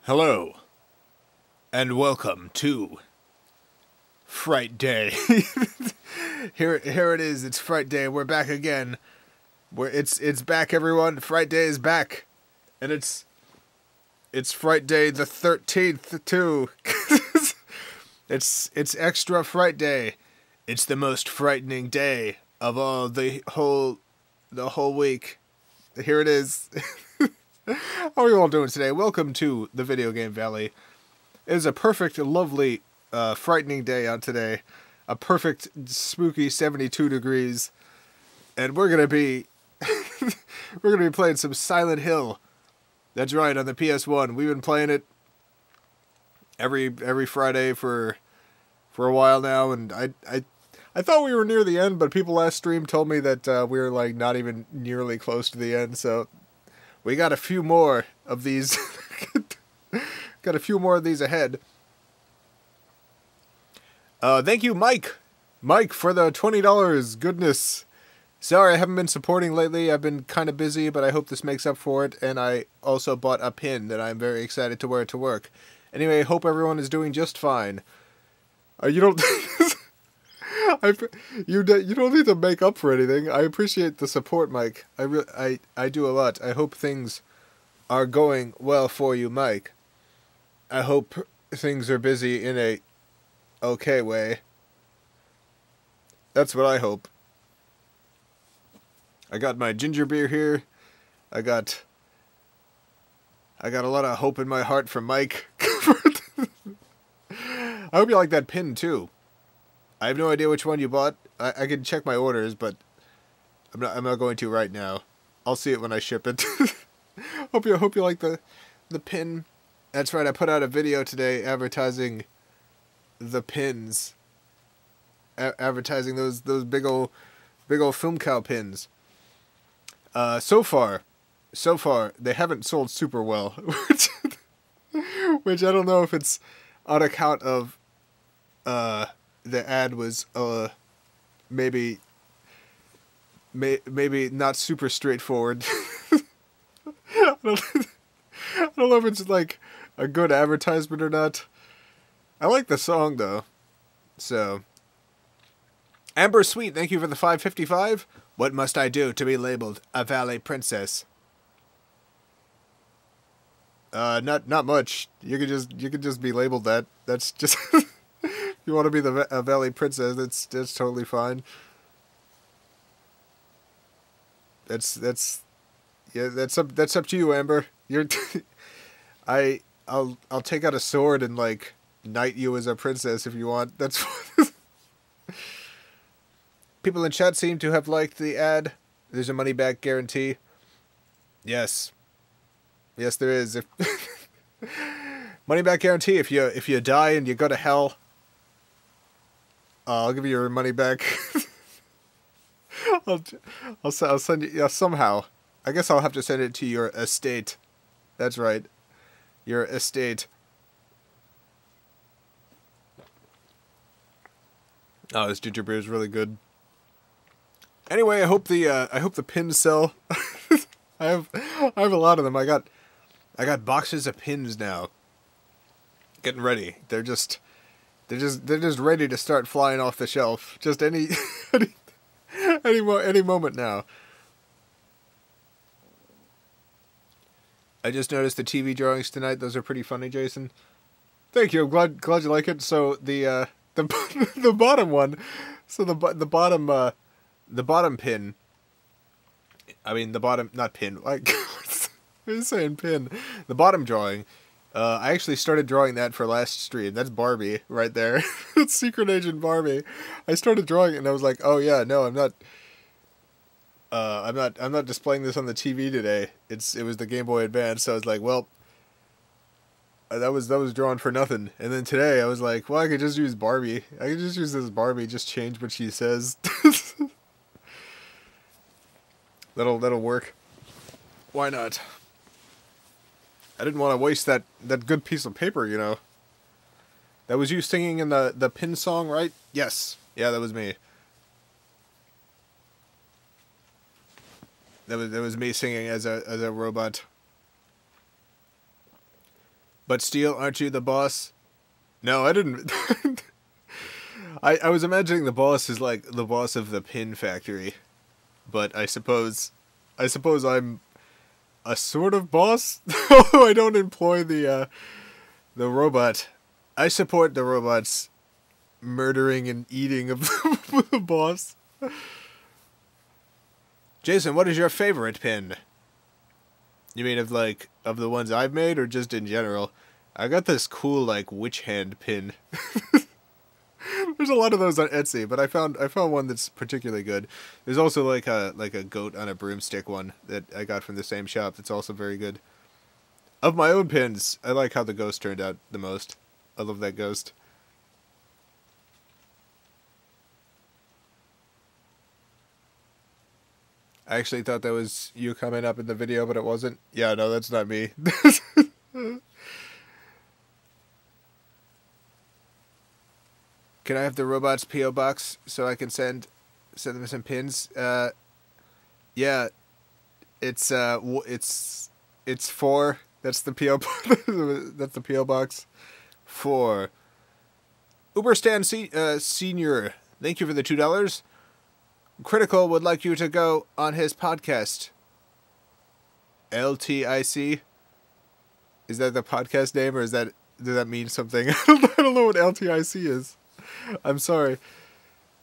Hello, and welcome to Fright Day. Here it is. It's Fright Day. We're back again. It's back, everyone. Fright Day is back, and it's Fright Day the 13th too. It's extra Fright Day. It's the most frightening day of all the whole week. Here it is. How are you all doing today? Welcome to the Video Game Valley. It is a perfect, lovely, frightening day on today. A perfect, spooky 72 degrees. And we're gonna be playing some Silent Hill. That's right, on the PS1. We've been playing it every Friday for a while now, and I thought we were near the end, but people last stream told me that we were like not even nearly close to the end, so we got a few more of these. Got a few more of these ahead. Thank you, Mike. Mike, for the $20. Goodness. Sorry, I haven't been supporting lately. I've been kind of busy, but I hope this makes up for it. And I also bought a pin that I'm very excited to wear to work. Anyway, hope everyone is doing just fine. You don't... you don't need to make up for anything. I appreciate the support, Mike. I do a lot. I hope things are going well for you, Mike. I hope things are busy in a okay way. That's what I hope. I got my ginger beer here. I got a lot of hope in my heart from Mike. I hope you like that pin too. I have no idea which one you bought. I can check my orders, but I'm not going to right now. I'll see it when I ship it. hope you like the pin. That's right. I put out a video today advertising the pins. Advertising those big old film cow pins. So far they haven't sold super well, which I don't know if it's on account of the ad was maybe not super straightforward. I don't know if it's like a good advertisement or not. I like the song though. So Amber Sweet, thank you for the $5.55. What must I do to be labeled a Valley Princess? Not much. You could just be labeled that. That's just if you want to be a Valley Princess, that's totally fine. That's up to you, Amber. I'll take out a sword and like knight you as a princess if you want. That's people in chat seem to have liked the ad. There's a money back guarantee. Yes, there is. Money back guarantee if you die and you go to hell. I'll give you your money back. I'll send you somehow. I guess I'll have to send it to your estate. That's right, your estate. Oh, this ginger beer is really good. Anyway, I hope the pins sell. I have a lot of them. I got boxes of pins now. Getting ready. They're just ready to start flying off the shelf. Just any moment now. I just noticed the TV drawings tonight. Those are pretty funny, Jason. Thank you. I'm glad you like it. So the bottom one. So the bottom pin. I mean the bottom, not pin. Like I'm saying pin. The bottom drawing. I actually started drawing that for last stream. That's Barbie right there. That's Secret Agent Barbie. I started drawing it and I was like, oh yeah, no, I'm not displaying this on the TV today. It was the Game Boy Advance. So I was like, well, that was drawn for nothing. And then today I was like, well, I could just use Barbie. I could just use this Barbie. Just change what she says. That'll work. Why not? I didn't want to waste that good piece of paper, you know. That was you singing in the pin song, right? Yes. Yeah, that was me. That was me singing as a robot. But Steel, aren't you the boss? No, I didn't. I was imagining the boss is like the boss of the pin factory. But I suppose I'm a sort of boss, although I don't employ the robot. I support the robot's murdering and eating of the boss. Jason, what is your favorite pin? You mean of the ones I've made, or just in general? I got this cool like witch hand pin. There's a lot of those on Etsy, but I found one that's particularly good. There's also like a goat on a broomstick one that I got from the same shop that's also very good. Of my own pins, I like how the ghost turned out the most. I love that ghost. I actually thought that was you coming up in the video, but it wasn't. Yeah, no, that's not me. Can I have the robot's P.O. box so I can send them some pins? Yeah, it's 4. That's the P.O. That's the P.O. box. 4. Uberstan Senior, thank you for the $2. Critical would like you to go on his podcast. LTIC? Is that the podcast name, or does that mean something? I don't know what LTIC is. I'm sorry.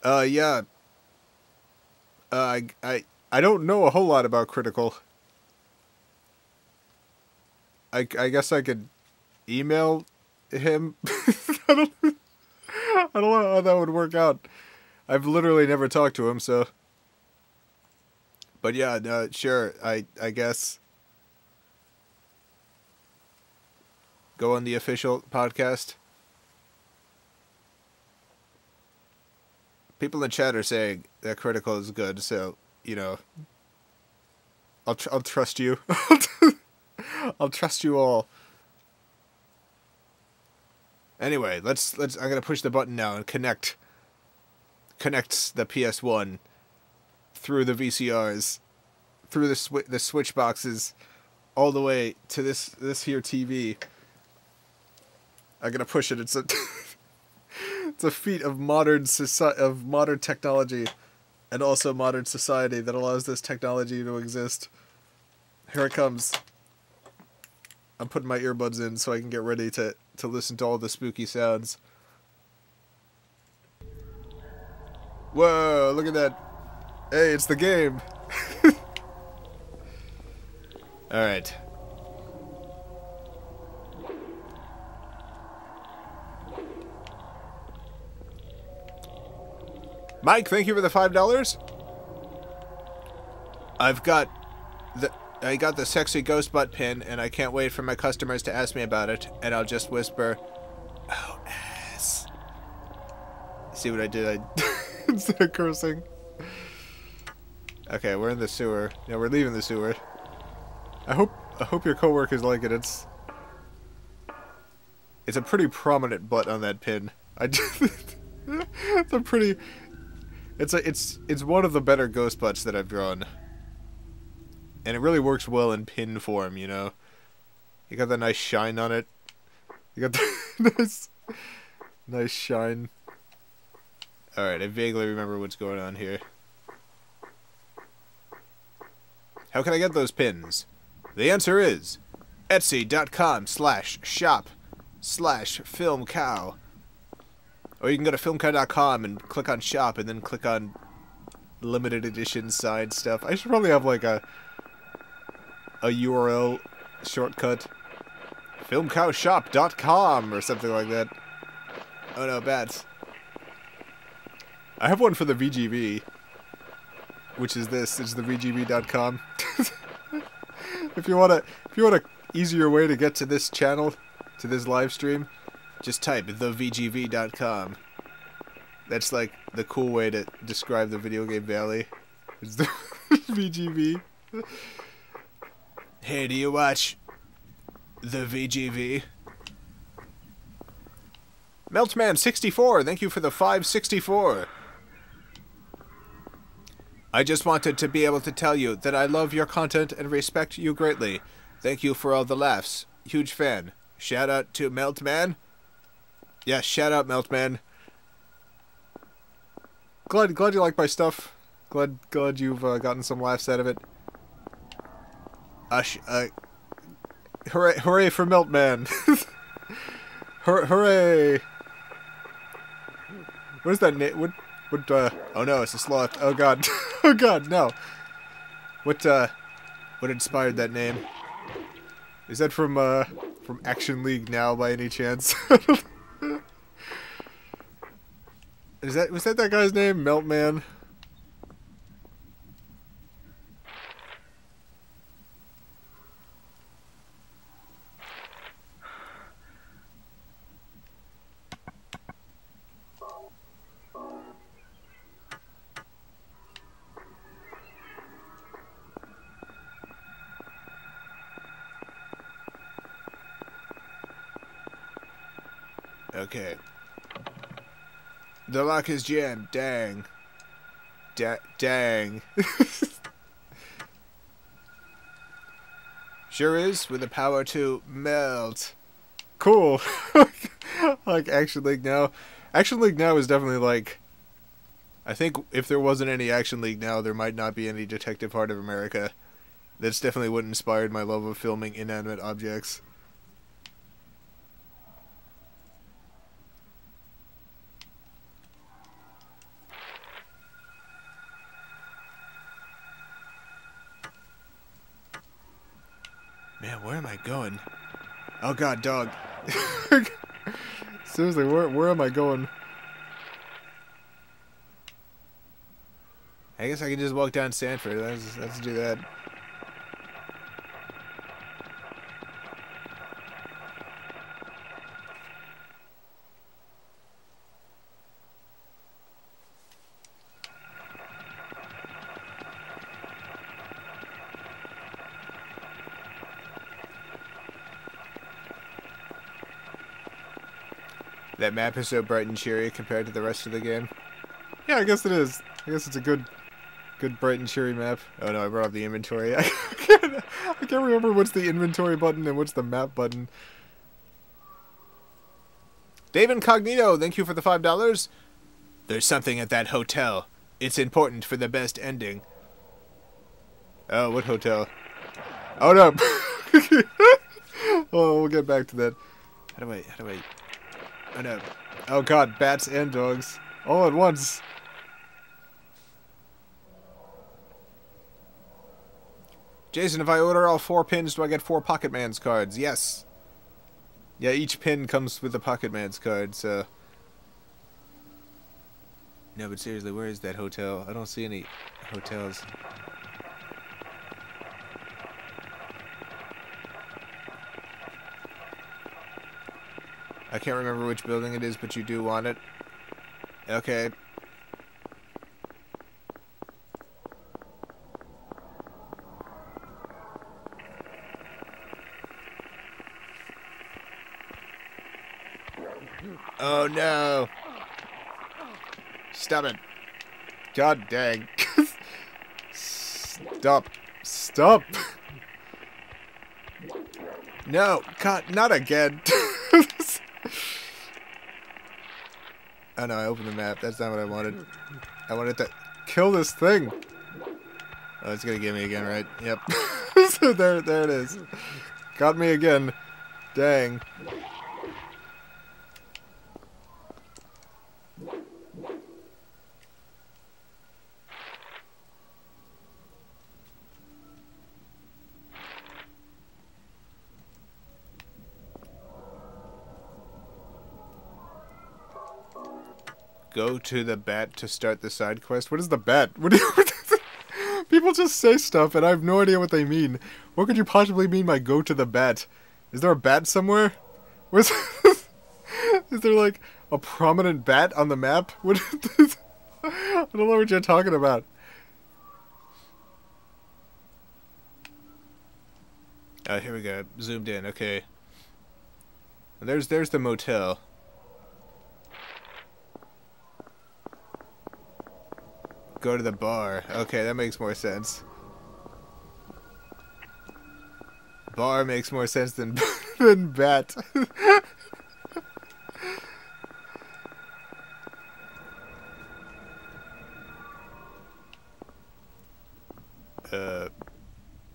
Yeah. I don't know a whole lot about Critical. I guess I could email him. I don't know how that would work out. I've literally never talked to him, so. But yeah, no, sure, I guess. Go on the official podcast. People in chat are saying that Critical is good, so, you know. I'll trust you. I'll trust you all. Anyway, let's I'm gonna push the button now and connects the PS1 through the VCRs, through the switch boxes, all the way to this here TV. I'm gonna push it. It's a it's a feat of modern technology, and also modern society that allows this technology to exist. Here it comes. I'm putting my earbuds in so I can get ready to listen to all the spooky sounds. Whoa, look at that. Hey, it's the game. Alright. Mike, thank you for the $5. I got the sexy ghost butt pin, and I can't wait for my customers to ask me about it, and I'll just whisper, "Oh, ass." See what I did? Instead of cursing. Okay, we're in the sewer. Yeah, we're leaving the sewer. I hope your coworkers like it. It's a pretty prominent butt on that pin. It's one of the better ghost butts that I've drawn. And it really works well in pin form, you know. You got the nice shine on it. You got the nice shine. Alright, I vaguely remember what's going on here. How can I get those pins? The answer is etsy.com/shop/filmcow. Or you can go to filmcow.com and click on shop and then click on limited edition side stuff. I should probably have like a URL shortcut. filmcowshop.com or something like that. Oh no, bats. I have one for the VGV, which is this. It's the VGV.com. If you want a easier way to get to this channel, to this live stream, just type thevgv.com. That's like the cool way to describe the video game valley. It's the VGV. Hey, do you watch the VGV? Meltman64, thank you for the 564. I just wanted to be able to tell you that I love your content and respect you greatly. Thank you for all the laughs. Huge fan. Shout out to Meltman. Yeah, shout out Meltman. Glad you like my stuff. Glad you've gotten some laughs out of it. Hooray for Meltman. Hooray. What is that name? What, oh no, it's a sloth. Oh god. Oh god, no. What inspired that name? Is that from Action League Now by any chance? Was that guy's name? Meltman? Okay. The lock is jammed. Dang. Dang. Sure is, with the power to melt. Cool. Like Action League Now. Action League Now is definitely like... I think if there wasn't any Action League Now, there might not be any Detective Heart of America. That's definitely what inspired my love of filming inanimate objects. Man, where am I going? Oh god, dog. Seriously, where am I going? I guess I can just walk down Sanford. Let's do that. That map is so bright and cheery compared to the rest of the game. Yeah, I guess it is. I guess it's a good bright and cheery map. Oh no, I brought up the inventory. I can't remember what's the inventory button and what's the map button. Dave Incognito, thank you for the $5. There's something at that hotel. It's important for the best ending. Oh, what hotel? Oh no. Oh, we'll get back to that. How do I... Oh no. Oh god, bats and dogs. All at once. Jason, if I order all 4 pins, do I get 4 Pocket Man's cards? Yes. Yeah, each pin comes with a Pocket Man's card, so... No, but seriously, where is that hotel? I don't see any hotels. I can't remember which building it is, but you do want it. Okay. Oh no! Stop it. God dang. Stop. Stop! No! God, not again! Oh no, I opened the map. That's not what I wanted. I wanted to kill this thing. Oh, it's gonna get me again, right? Yep. So there it is. Got me again. Dang. Go to the bat to start the side quest. What is the bat? What do you... People just say stuff and I have no idea what they mean. What could you possibly mean by go to the bat? Is there a bat somewhere? Where's... Is there like a prominent bat on the map? What is this? I don't know what you're talking about. Oh, here we go. Zoomed in. Okay. There's the motel. Go to the bar. Okay, that makes more sense. Bar makes more sense than and bat.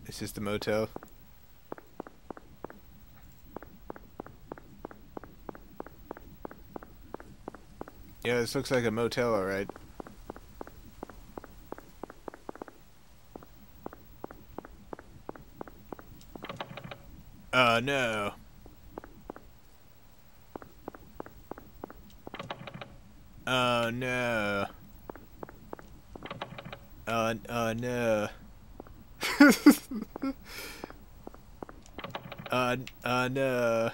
Is this the motel? Yeah, this looks like a motel, alright. Oh no. Oh no. Oh no. No.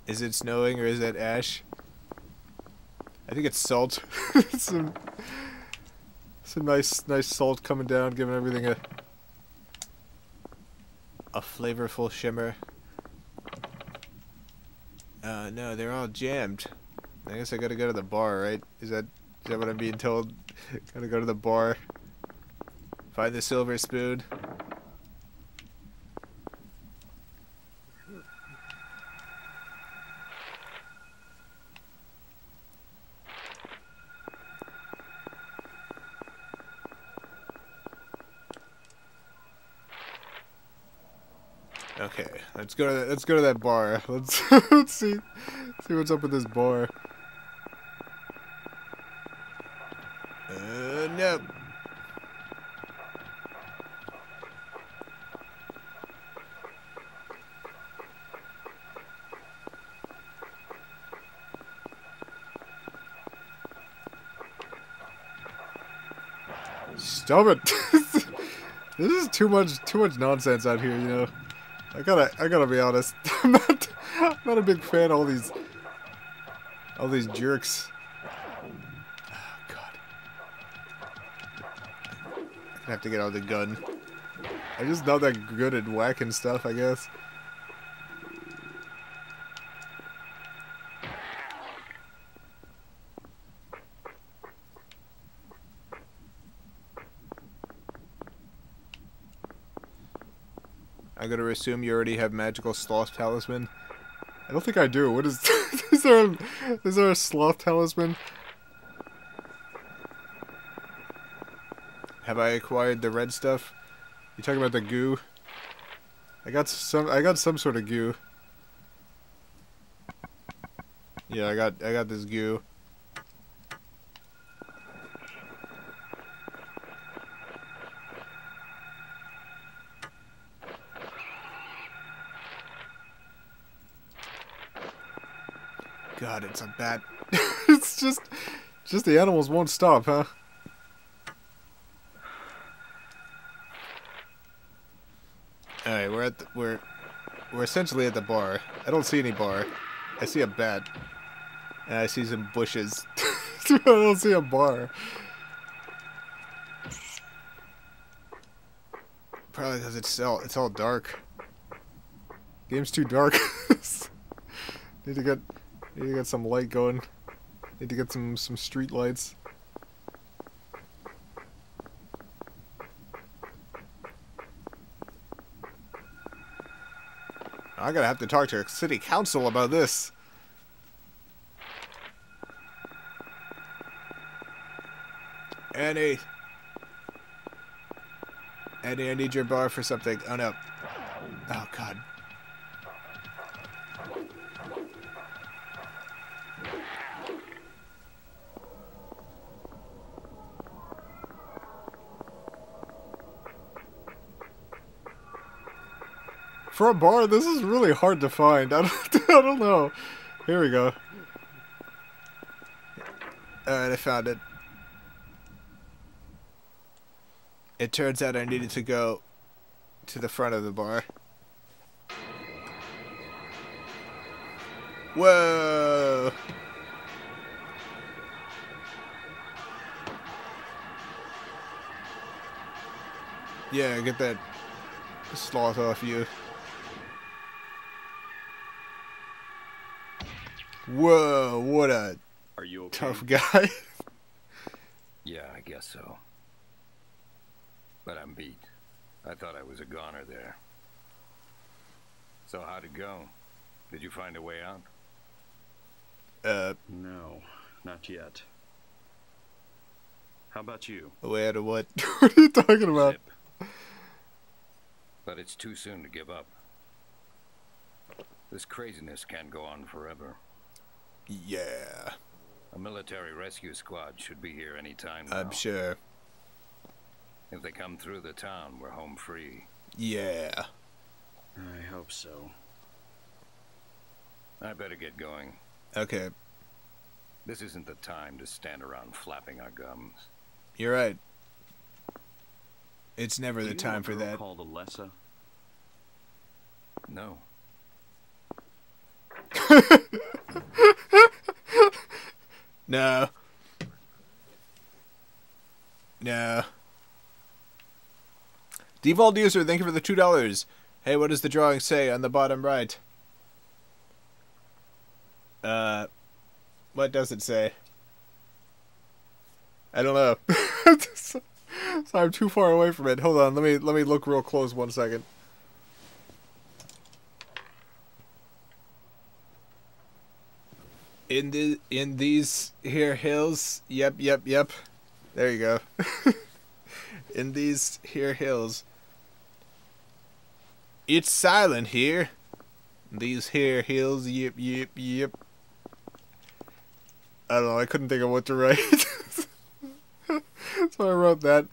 Is it snowing or is that ash? I think it's salt. some nice salt coming down, giving everything a flavorful shimmer. No, they're all jammed. I guess I gotta go to the bar, right? Is that what I'm being told? Gotta go to the bar. Find the silver spoon. Okay, let's go to that bar. Let's see what's up with this bar. No. Stop it. This is too much nonsense out here, you know. I gotta be honest. I'm not a big fan of all these jerks. Oh god. I'm gonna have to get out the gun. I'm just not that good at whacking stuff, I guess. I'm gonna assume you already have magical sloth talisman. I don't think I do. What is is there a sloth talisman? Have I acquired the red stuff? You talking about the goo? I got some sort of goo. Yeah, I got this goo. God, it's a bat. It's just the animals won't stop, huh? All right, we're essentially at the bar. I don't see any bar. I see a bat, and I see some bushes. I don't see a bar. Probably because it's all dark. Game's too dark. Need to get some light going. Need to get some street lights. I'm gonna have to talk to city council about this. Annie, I need your bar for something. Oh no. Oh god. For a bar, this is really hard to find. I don't know. Here we go. Alright, I found it. It turns out I needed to go to the front of the bar. Whoa! Yeah, get that sloth off you. Whoa, what a Are you okay? tough guy. Yeah, I guess so. But I'm beat. I thought I was a goner there. So how'd it go? Did you find a way out? No, not yet. How about you? A way out of what? What are you talking about? Zip. But it's too soon to give up. This craziness can't go on forever. Yeah. A military rescue squad should be here any time now. I'm sure. If they come through the town, we're home free. Yeah. I hope so. I better get going. Okay. This isn't the time to stand around flapping our gums. You're right. It's never the Do you know time a for girl that. called Alessa? No. No. No. Default user, thank you for the $2. Hey, what does the drawing say on the bottom right? What does it say? I don't know. So I'm too far away from it. Hold on, let me look real close 1 second. In these here hills, yep. There you go. In these here hills. It's silent here. These here hills, yep. I don't know, I couldn't think of what to write. So I wrote that.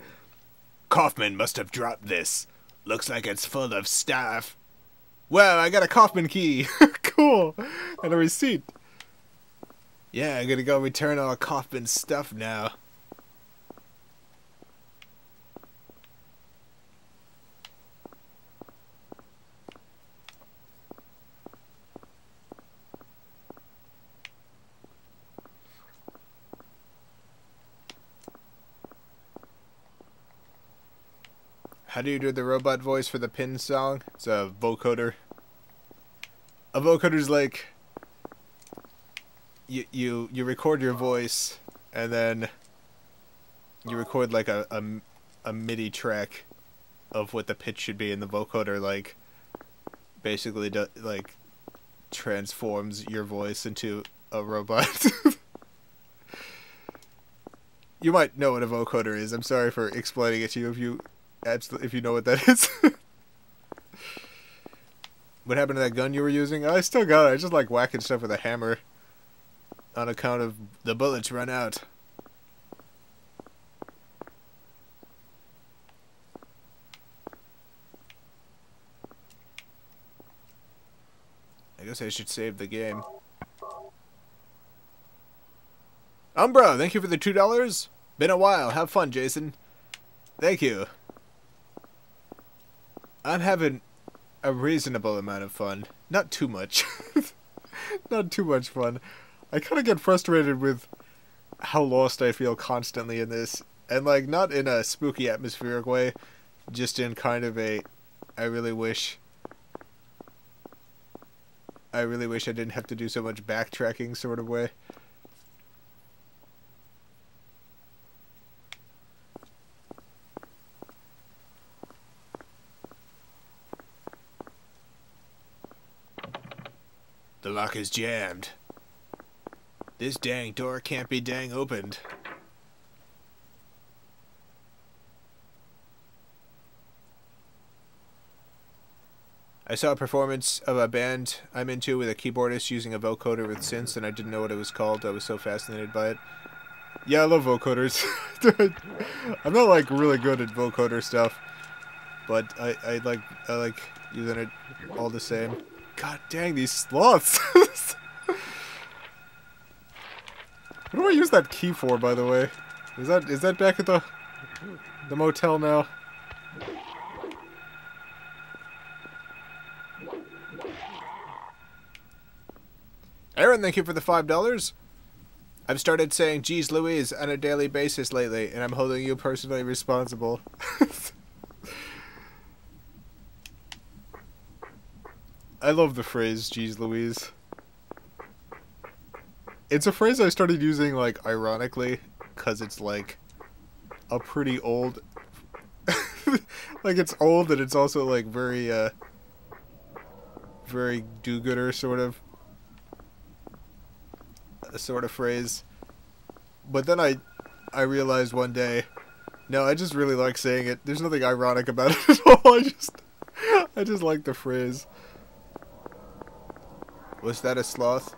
Kaufman must have dropped this. Looks like it's full of stuff. Well, I got a Kaufman key. Cool. And a receipt. Yeah, I'm gonna go return all Kaufman's stuff now. How do you do the robot voice for the Pin song? It's a vocoder. A vocoder's like you record your voice and then you record like a MIDI track of what the pitch should be, and the vocoder like basically like transforms your voice into a robot. You might know what a vocoder is. I'm sorry for explaining it to you if you know what that is. What happened to that gun you were using? I still got it. I just like whacking stuff with a hammer on account of the bullets run out. I guess I should save the game. Umbra, thank you for the $2. Been a while. Have fun, Jason. Thank you. I'm having a reasonable amount of fun. Not too much. Not too much fun. I kind of get frustrated with how lost I feel constantly in this. And, like, not in a spooky atmospheric way. Just in kind of a, I really wish I didn't have to do so much backtracking sort of way. The lock is jammed. This dang door can't be dang opened. I saw a performance of a band I'm into with a keyboardist using a vocoder with synths, and I didn't know what it was called. I was so fascinated by it. Yeah, I love vocoders. I'm not like really good at vocoder stuff, but I like using it all the same. God dang, these sloths! What do I use that key for, by the way? Is that back at the motel now? Aaron, thank you for the $5. I've started saying "Geez Louise" on a daily basis lately, and I'm holding you personally responsible. I love the phrase "Geez Louise." It's a phrase I started using, like, ironically, because it's, like, a pretty old... like, it's old, and it's also, like, very, very do-gooder sort of phrase. But then I realized one day, no, I just really like saying it. There's nothing ironic about it at all. I just like the phrase. Was that a sloth?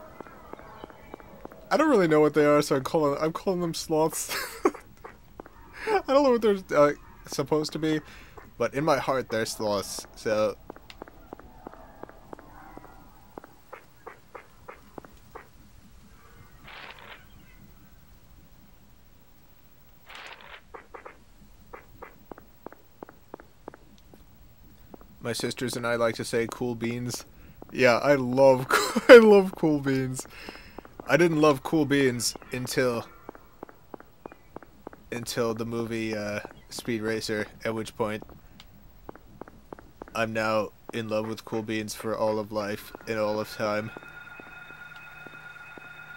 I don't really know what they are, so I'm calling them sloths. I don't know what they're supposed to be, but in my heart they're sloths. So my sisters and I like to say cool beans. Yeah, I love cool beans. I didn't love cool beans until the movie Speed Racer, at which point I'm now in love with cool beans for all of life and all of time.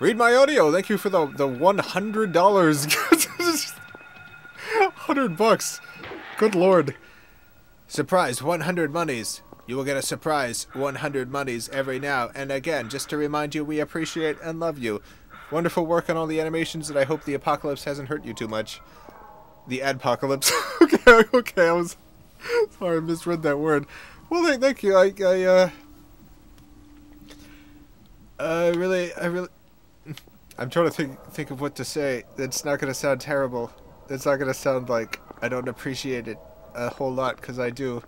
Read my audio. Thank you for the $100. $100. Good lord. Surprise 100 monies. You will get a surprise 100 monies every now and again, just to remind you we appreciate and love you. Wonderful work on all the animations, and I hope the apocalypse hasn't hurt you too much. The adpocalypse. okay, I was sorry, I misread that word. Well, thank you. I really, I'm trying to think of what to say. That's not gonna sound terrible. That's not gonna sound like I don't appreciate it a whole lot, because I do.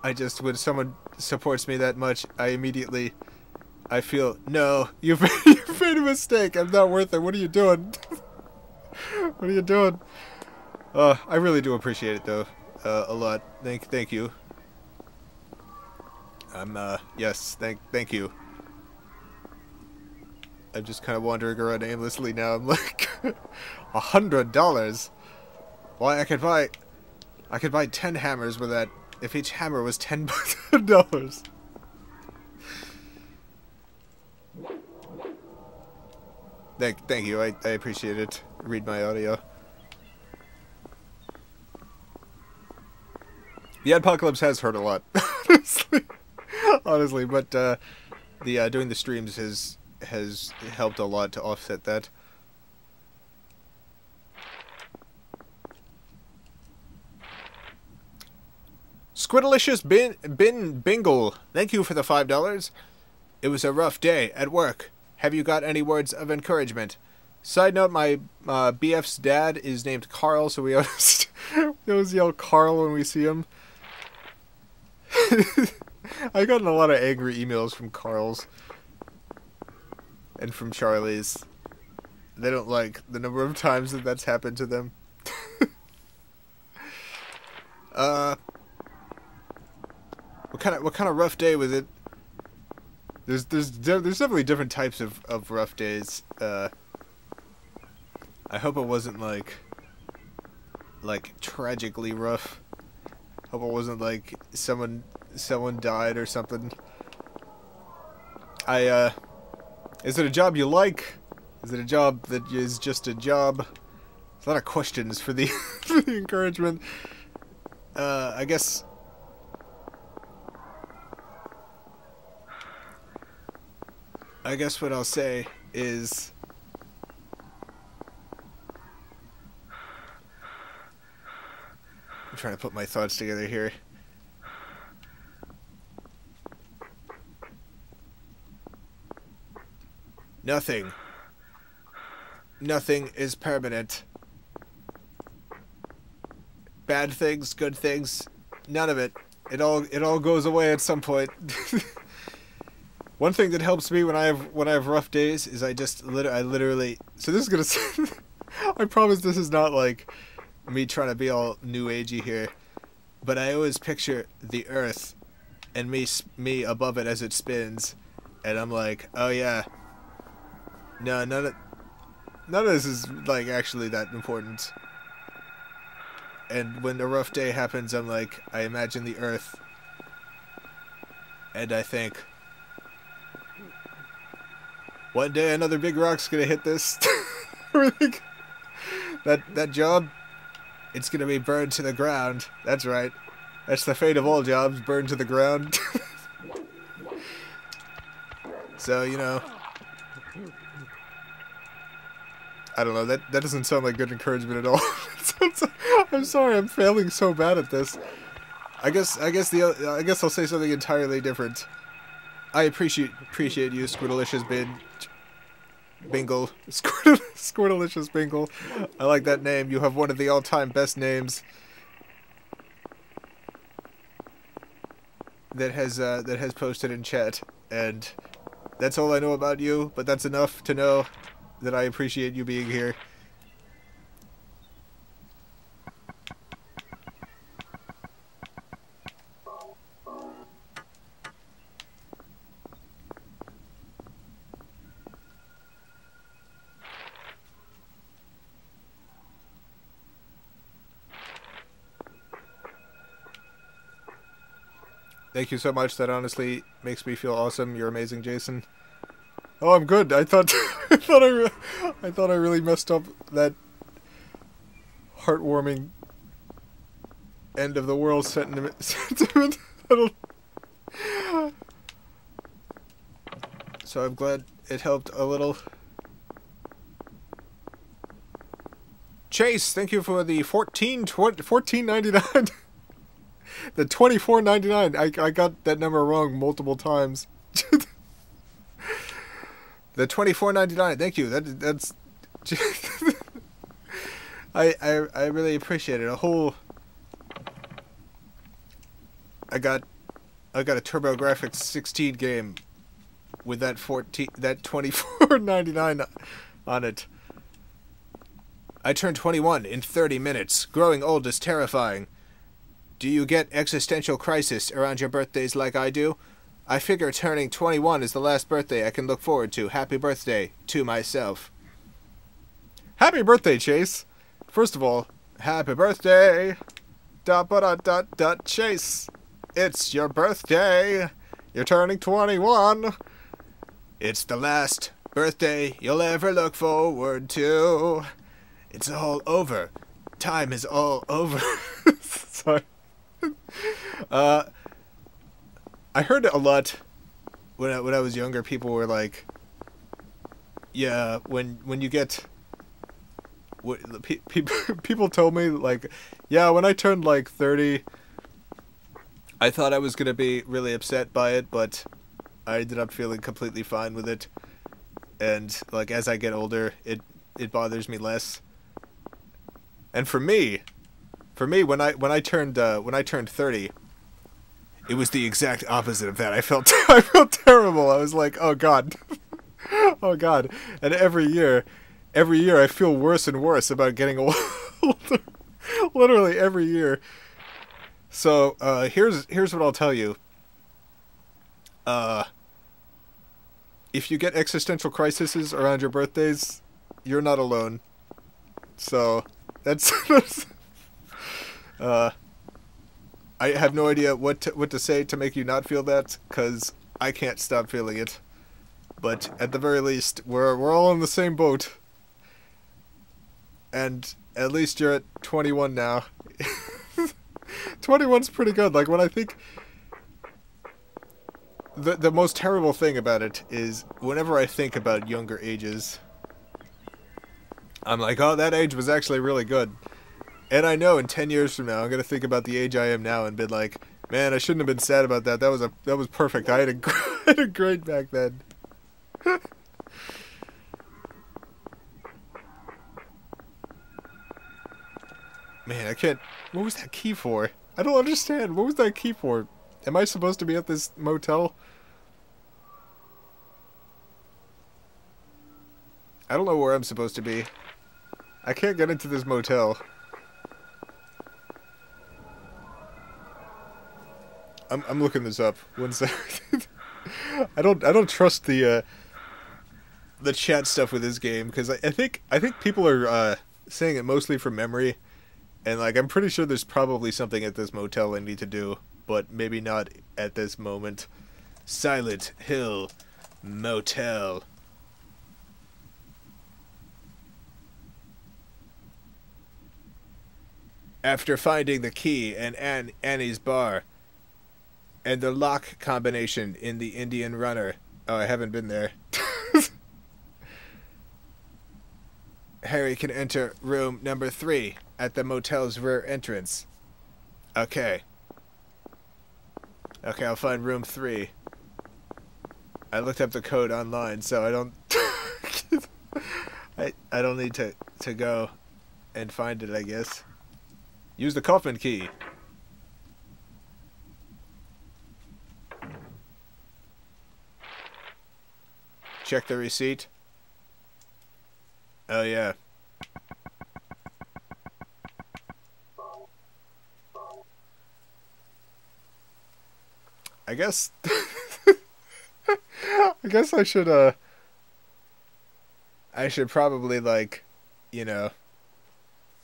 I just, when someone supports me that much, I feel, no, you've made a mistake. I'm not worth it. What are you doing? What are you doing? I really do appreciate it, though, a lot. Thank you. Yes, thank you. I'm just kind of wandering around aimlessly now. I'm like, $100. Why, I could buy 10 hammers with that. If each hammer was $10. Thank you. I appreciate it. Read my audio. The apocalypse has hurt a lot, honestly, but doing the streams has helped a lot to offset that. Squiddalicious Bin Bingle, thank you for the $5. It was a rough day at work. Have you got any words of encouragement? Side note, my BF's dad is named Carl, so we always yell Carl when we see him. I've gotten a lot of angry emails from Carl's and from Charlie's. They don't like the number of times that's happened to them. What kind of rough day was it? There's definitely different types of rough days. I hope it wasn't like tragically rough. Hope it wasn't like someone died or something. Is it a job you like? Is it a job that is just a job? There's a lot of questions for the for the encouragement. I guess what I'll say is I'm trying to put my thoughts together here. Nothing is permanent. Bad things, good things, none of it. It all goes away at some point. One thing that helps me when I have rough days is I literally. So this is gonna. I promise this is not like me trying to be all new agey here, but I always picture the Earth and me above it as it spins, and I'm like, oh yeah. No, none of this is like actually that important. And when a rough day happens, I'm like, I imagine the Earth, and I think, one day another big rock's gonna hit this. that job, it's gonna be burned to the ground. That's right. That's the fate of all jobs, burned to the ground. So, I don't know, that doesn't sound like good encouragement at all. I'm sorry, I'm failing so bad at this. I guess I'll say something entirely different. I appreciate you, Squirtalicious Bingle. Squirtalicious Bingle. I like that name. You have one of the all-time best names that has posted in chat, and that's all I know about you, but that's enough to know that I appreciate you being here. Thank you so much. That honestly makes me feel awesome. You're amazing, Jason. Oh, I'm good. I thought I thought I really messed up that heartwarming end of the world sentiment. So I'm glad it helped a little. Chase, thank you for the $14.99. The $24.99. I got that number wrong multiple times. The $24.99. Thank you. That's. I really appreciate it. I got a TurboGrafx 16 game with that $24.99 on it. I turned 21 in 30 minutes. Growing old is terrifying. Do you get existential crisis around your birthdays like I do? I figure turning 21 is the last birthday I can look forward to. Happy birthday to myself. Happy birthday, Chase. First of all, happy birthday. ... Chase. It's your birthday. You're turning 21. It's the last birthday you'll ever look forward to. It's all over. Time is all over. Sorry. I heard a lot when I was younger. People were like, "Yeah, when you get." People told me like, "Yeah, when I turned like 30, I thought I was gonna be really upset by it, but I ended up feeling completely fine with it. And like as I get older, it bothers me less." And for me, when I turned 30, it was the exact opposite of that. I felt terrible. I was like, oh god, oh god. And every year I feel worse and worse about getting older. Literally every year. So here's what I'll tell you. If you get existential crises around your birthdays, you're not alone. So that's I have no idea what to say to make you not feel that, because I can't stop feeling it. But at the very least, we're all in the same boat. And at least you're at 21 now. 21's pretty good. Like, when I think... The most terrible thing about it is, whenever I think about younger ages, I'm like, oh, that age was actually really good. And I know in 10 years from now, I'm going to think about the age I am now and be like, man, I shouldn't have been sad about that. That was perfect. I had a great back then. Man, I can't... What was that key for? I don't understand. What was that key for? Am I supposed to be at this motel? I don't know where I'm supposed to be. I can't get into this motel. I'm looking this up. 1 second. I don't trust the chat stuff with this game, because I think people are saying it mostly from memory, and like I'm pretty sure there's probably something at this motel I need to do, but maybe not at this moment. Silent Hill Motel. After finding the key in Annie's bar and the lock combination in the Indian Runner, Oh, I haven't been there. Harry can enter room number 3 at the motel's rear entrance. Okay. Okay, I'll find room 3. I looked up the code online, so I don't... I don't need to go and find it, I guess. Use the coffin key. Check the receipt. Oh, yeah. I guess... I guess I should probably, like, you know,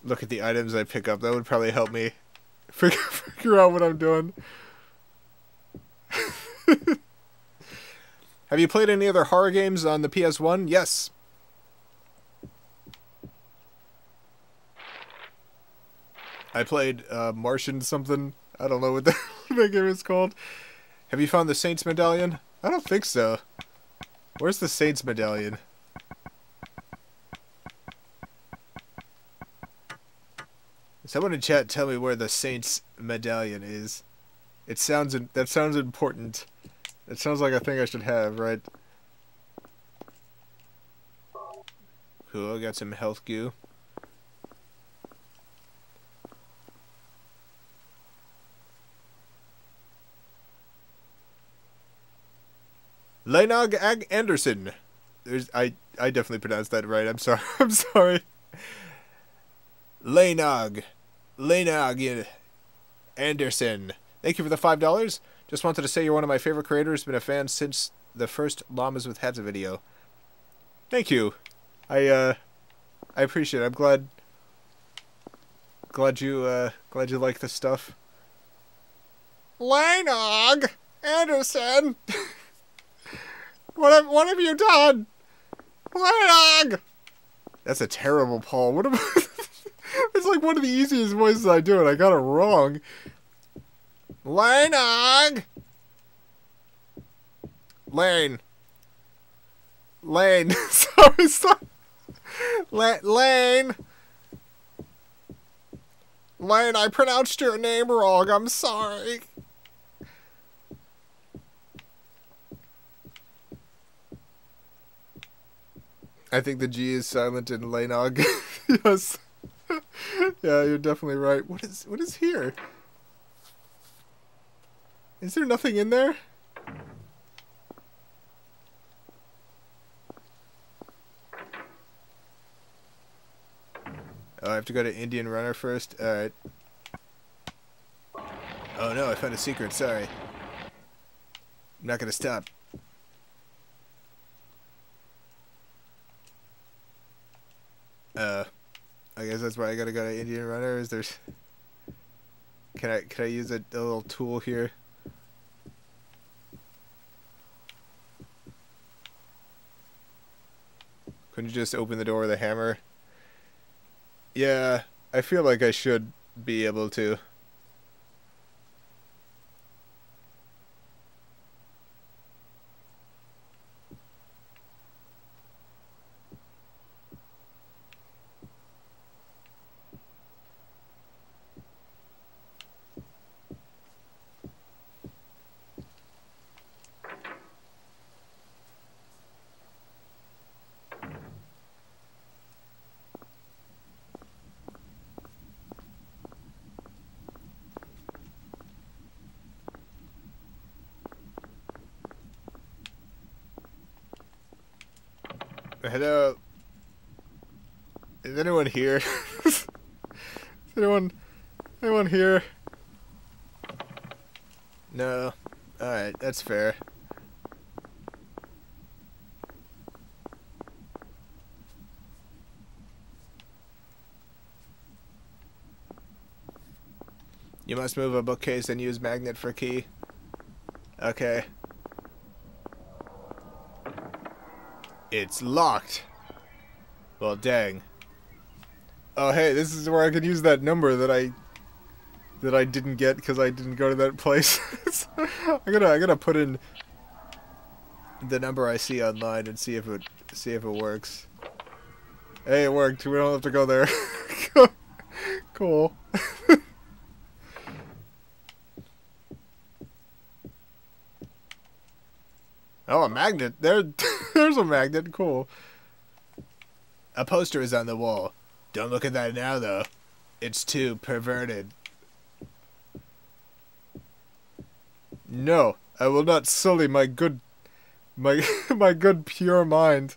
look at the items I pick up. That would probably help me figure out what I'm doing. Have you played any other horror games on the PS1? Yes. I played Martian something. I don't know what that game is called. Have you found the Saints Medallion? I don't think so. Where's the Saints Medallion? Someone in chat tell me where the Saints Medallion is. That sounds important. It sounds like a thing I should have, right? Cool, I got some health goo. Leinog Anderson. I definitely pronounced that right. I'm sorry. I'm sorry. Leinog Anderson. Thank you for the $5. Just wanted to say you're one of my favorite creators. Been a fan since the first Llamas with Hats video. Thank you. I appreciate it. I'm glad you like this stuff. Leinog Anderson. What have you done? Leinog. That's a terrible Paul. What am I? It's like one of the easiest voices I do, and I got it wrong. Leinog! Lane. Sorry, stop. Lane, I pronounced your name wrong. I'm sorry. I think the G is silent in Leinog. Yes. Yeah, you're definitely right. What is here? Is there nothing in there? Oh, I have to go to Indian Runner first? Alright. Oh no, I found a secret, sorry. I'm not gonna stop. I guess that's why I gotta go to Indian Runner. Is there... Can I use a little tool here? Couldn't you just open the door with a hammer? Yeah, I feel like I should be able to. Hello? Is anyone here? Is anyone here? No. Alright, that's fair. You must move a bookcase and use magnet for key. Okay. It's locked. Well, dang. Oh, hey, this is where I could use that number that I didn't get because I didn't go to that place. I gotta put in the number I see online and see if it works. Hey, it worked. We don't have to go there. Cool. Oh, a magnet. There's a magnet. Cool. A poster is on the wall. Don't look at that now, though. It's too perverted. No, I will not sully my good pure mind.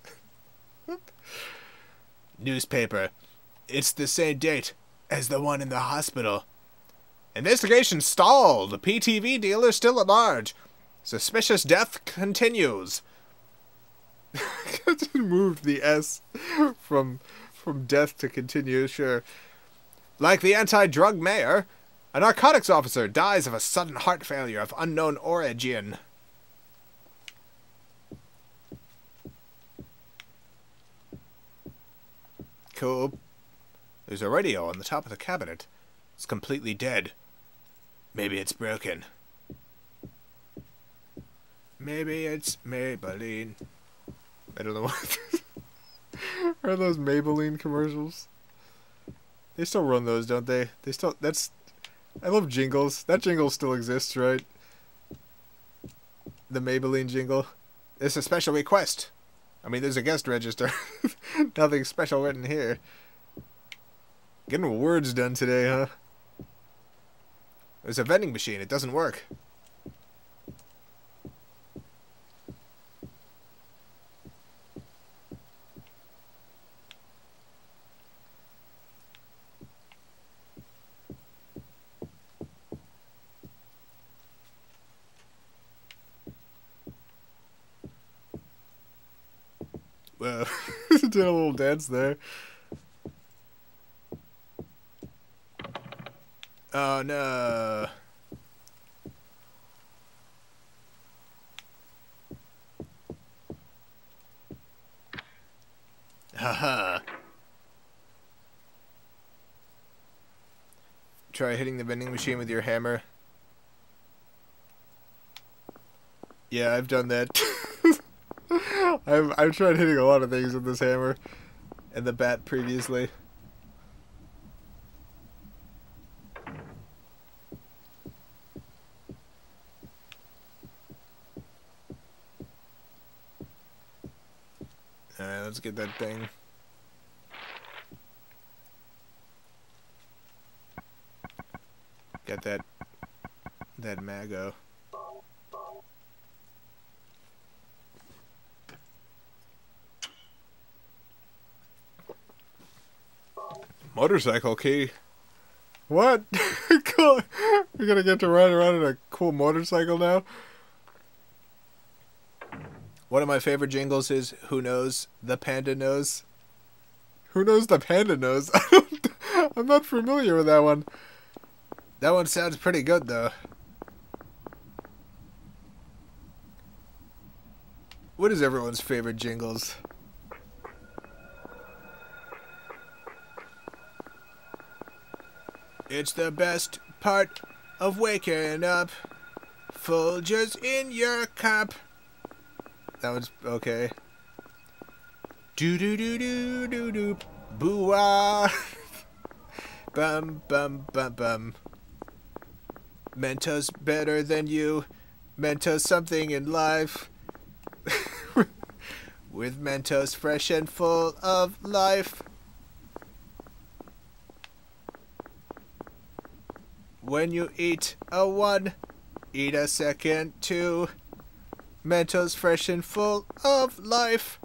Newspaper. It's the same date as the one in the hospital. Investigation stalled. PTV dealer still at large. Suspicious death continues. I just moved the S from death to continue, sure. Like the anti-drug mayor, a narcotics officer dies of a sudden heart failure of unknown origin. Cool. There's a radio on the top of the cabinet. It's completely dead. Maybe it's broken. Maybe it's Maybelline. I don't know what. Are those Maybelline commercials? They still run those, don't they? I love jingles. That jingle still exists, right? The Maybelline jingle. It's a special request. I mean, there's a guest register. Nothing special written here. Getting words done today, huh? There's a vending machine. It doesn't work. Well, did a little dance there. Oh no. Haha. Try hitting the vending machine with your hammer. Yeah, I've done that. I've tried hitting a lot of things with this hammer and the bat previously. Alright, let's get that thing. Got that Mago. Motorcycle key? What? Cool. We're gonna get to ride around in a cool motorcycle now? One of my favorite jingles is Who Knows the Panda Knows? Who knows the panda knows? I'm not familiar with that one. That one sounds pretty good though. What is everyone's favorite jingles? It's the best part of waking up. Folgers in your cup. That one's okay. Do do do do do do. Boo ah. Bum bum bum bum. Mentos better than you. Mentos something in life. With Mentos fresh and full of life. When you eat a one, eat a second two. Mentos fresh and full of life.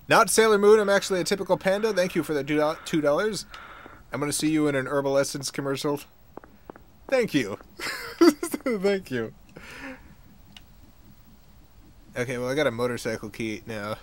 Not Sailor Moon, I'm actually a typical panda. Thank you for the $2. I'm going to see you in an Herbal Essence commercial. Thank you. Thank you. Okay, well I got a motorcycle key now.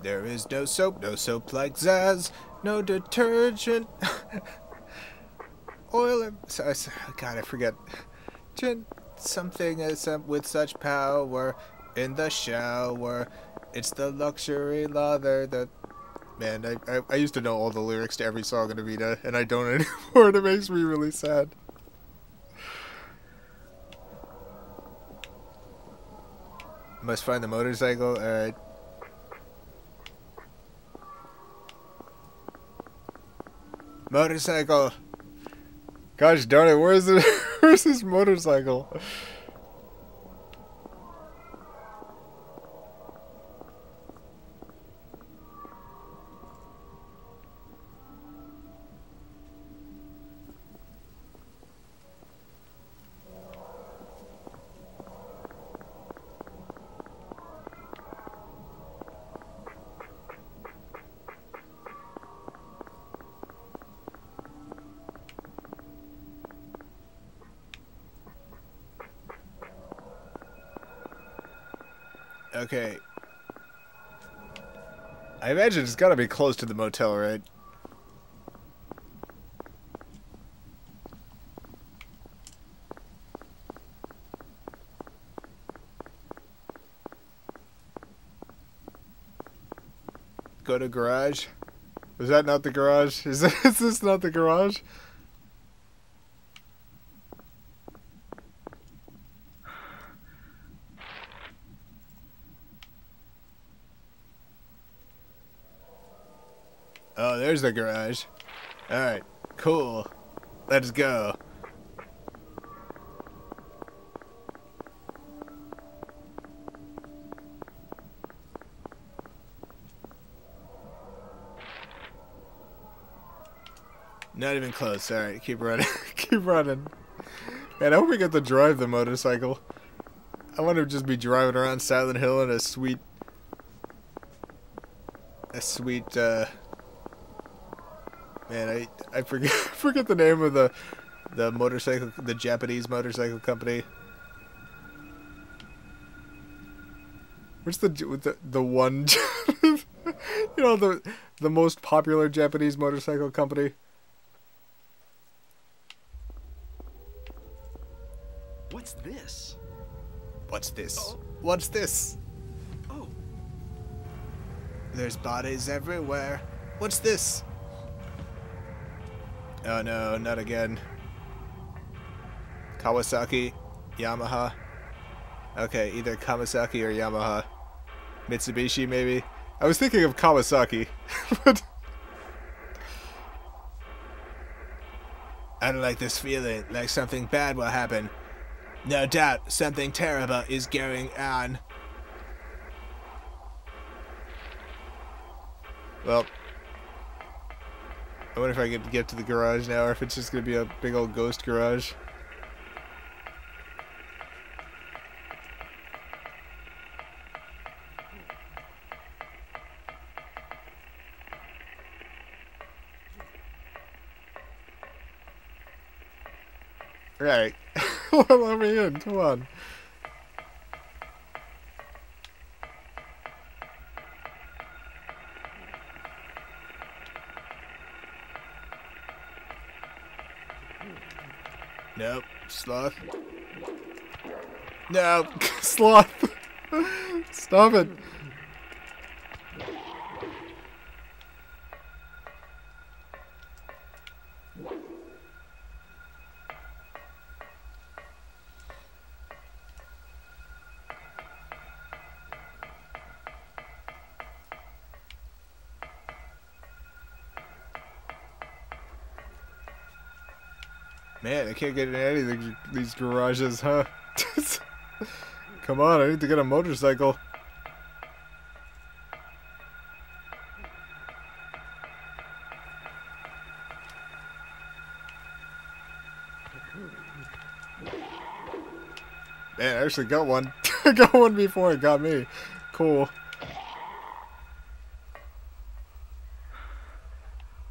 There is no soap like Zaz, no detergent, oil and... God, I forget. Something is with such power in the shower. It's the luxury lather that... Man, I used to know all the lyrics to every song in Avita, and I don't anymore, and it makes me really sad. Must find the motorcycle, alright. Motorcycle! Gosh darn it, where's this motorcycle? Okay. I imagine it's gotta be close to the motel, right? Go to garage? Was that not the garage? Is this not the garage? Oh, there's the garage. Alright, cool. Let's go. Not even close. Alright, keep running. Keep running. Man, I hope we get to drive the motorcycle. I want to just be driving around Silent Hill in a sweet... Man, I forget the name of the motorcycle, the Japanese motorcycle company. What's the one, you know, the most popular Japanese motorcycle company? What's this? What's this? Oh. What's this? Oh. There's bodies everywhere. What's this? Oh no, not again. Kawasaki, Yamaha. Okay, either Kawasaki or Yamaha. Mitsubishi, maybe? I was thinking of Kawasaki. But I don't like this feeling, like something bad will happen. No doubt, something terrible is going on. Well, I wonder if I can get to the garage now, or if it's just going to be a big old ghost garage. Right. Let me in, come on. Nope. Sloth. No. Sloth. Stop it. Man, I can't get in any of these garages, huh? Come on, I need to get a motorcycle. Man, I actually got one. I got one before it got me. Cool.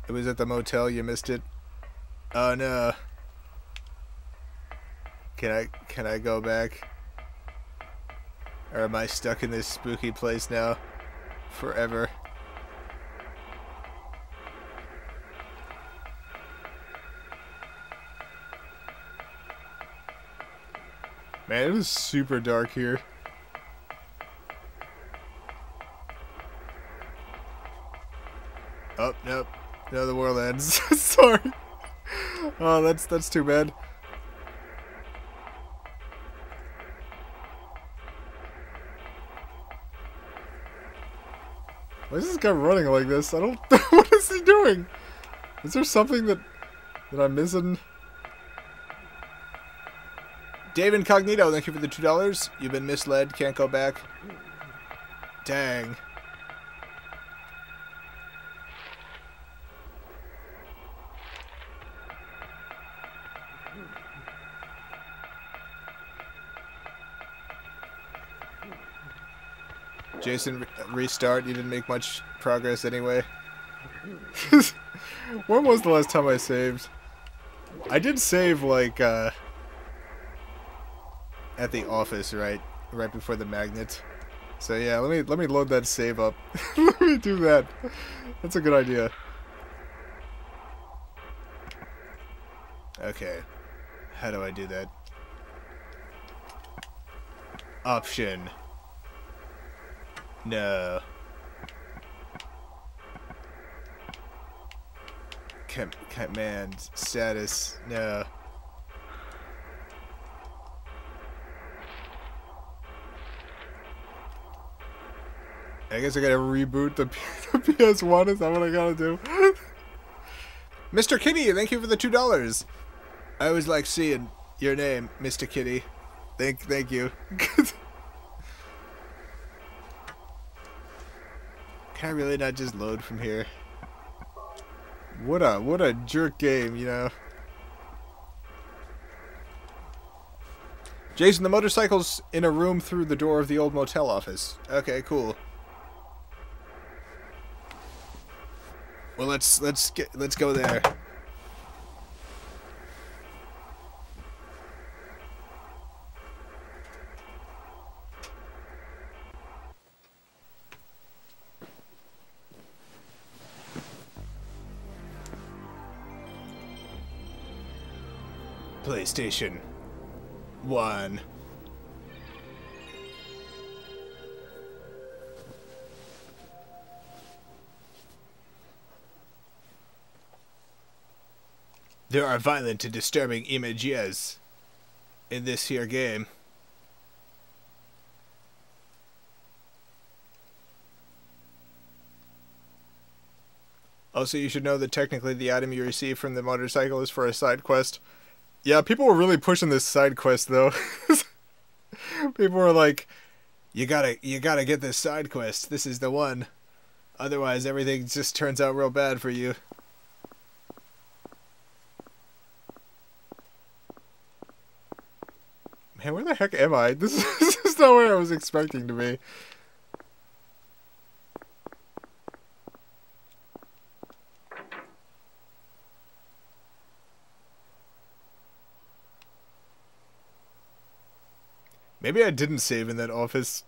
It was at the motel, you missed it. Oh no. Can I go back? Or am I stuck in this spooky place now? Forever. Man, it is super dark here. Oh, nope. No, the world ends. Sorry. Oh, that's too bad. Why is this guy running like this? I don't... What is he doing? Is there something that I'm missing? Dave Incognito, thank you for the $2. You've been misled. Can't go back. Dang. Jason, restart. You didn't make much progress anyway. When was the last time I saved? I did save, like, at the office, right before the magnet. So yeah, let me load that save up. Let me do that. That's a good idea. Okay. How do I do that? Option. No. Command status. No. I guess I gotta reboot the PS1. Is that what I gotta do? Mr. Kitty, thank you for the $2. I always like seeing your name, Mr. Kitty. Thank you. Can I really not just load from here? What a jerk game, you know. Jason, the motorcycle's in a room through the door of the old motel office. Okay, cool. Well, let's go there. PlayStation 1. There are violent and disturbing images in this here game. Also, you should know that technically the item you receive from the motorcycle is for a side quest. Yeah, people were really pushing this side quest, though. People were like, you gotta get this side quest. This is the one. Otherwise, everything just turns out real bad for you. Man, where the heck am I? This is not where I was expecting to be. Maybe I didn't save in that office.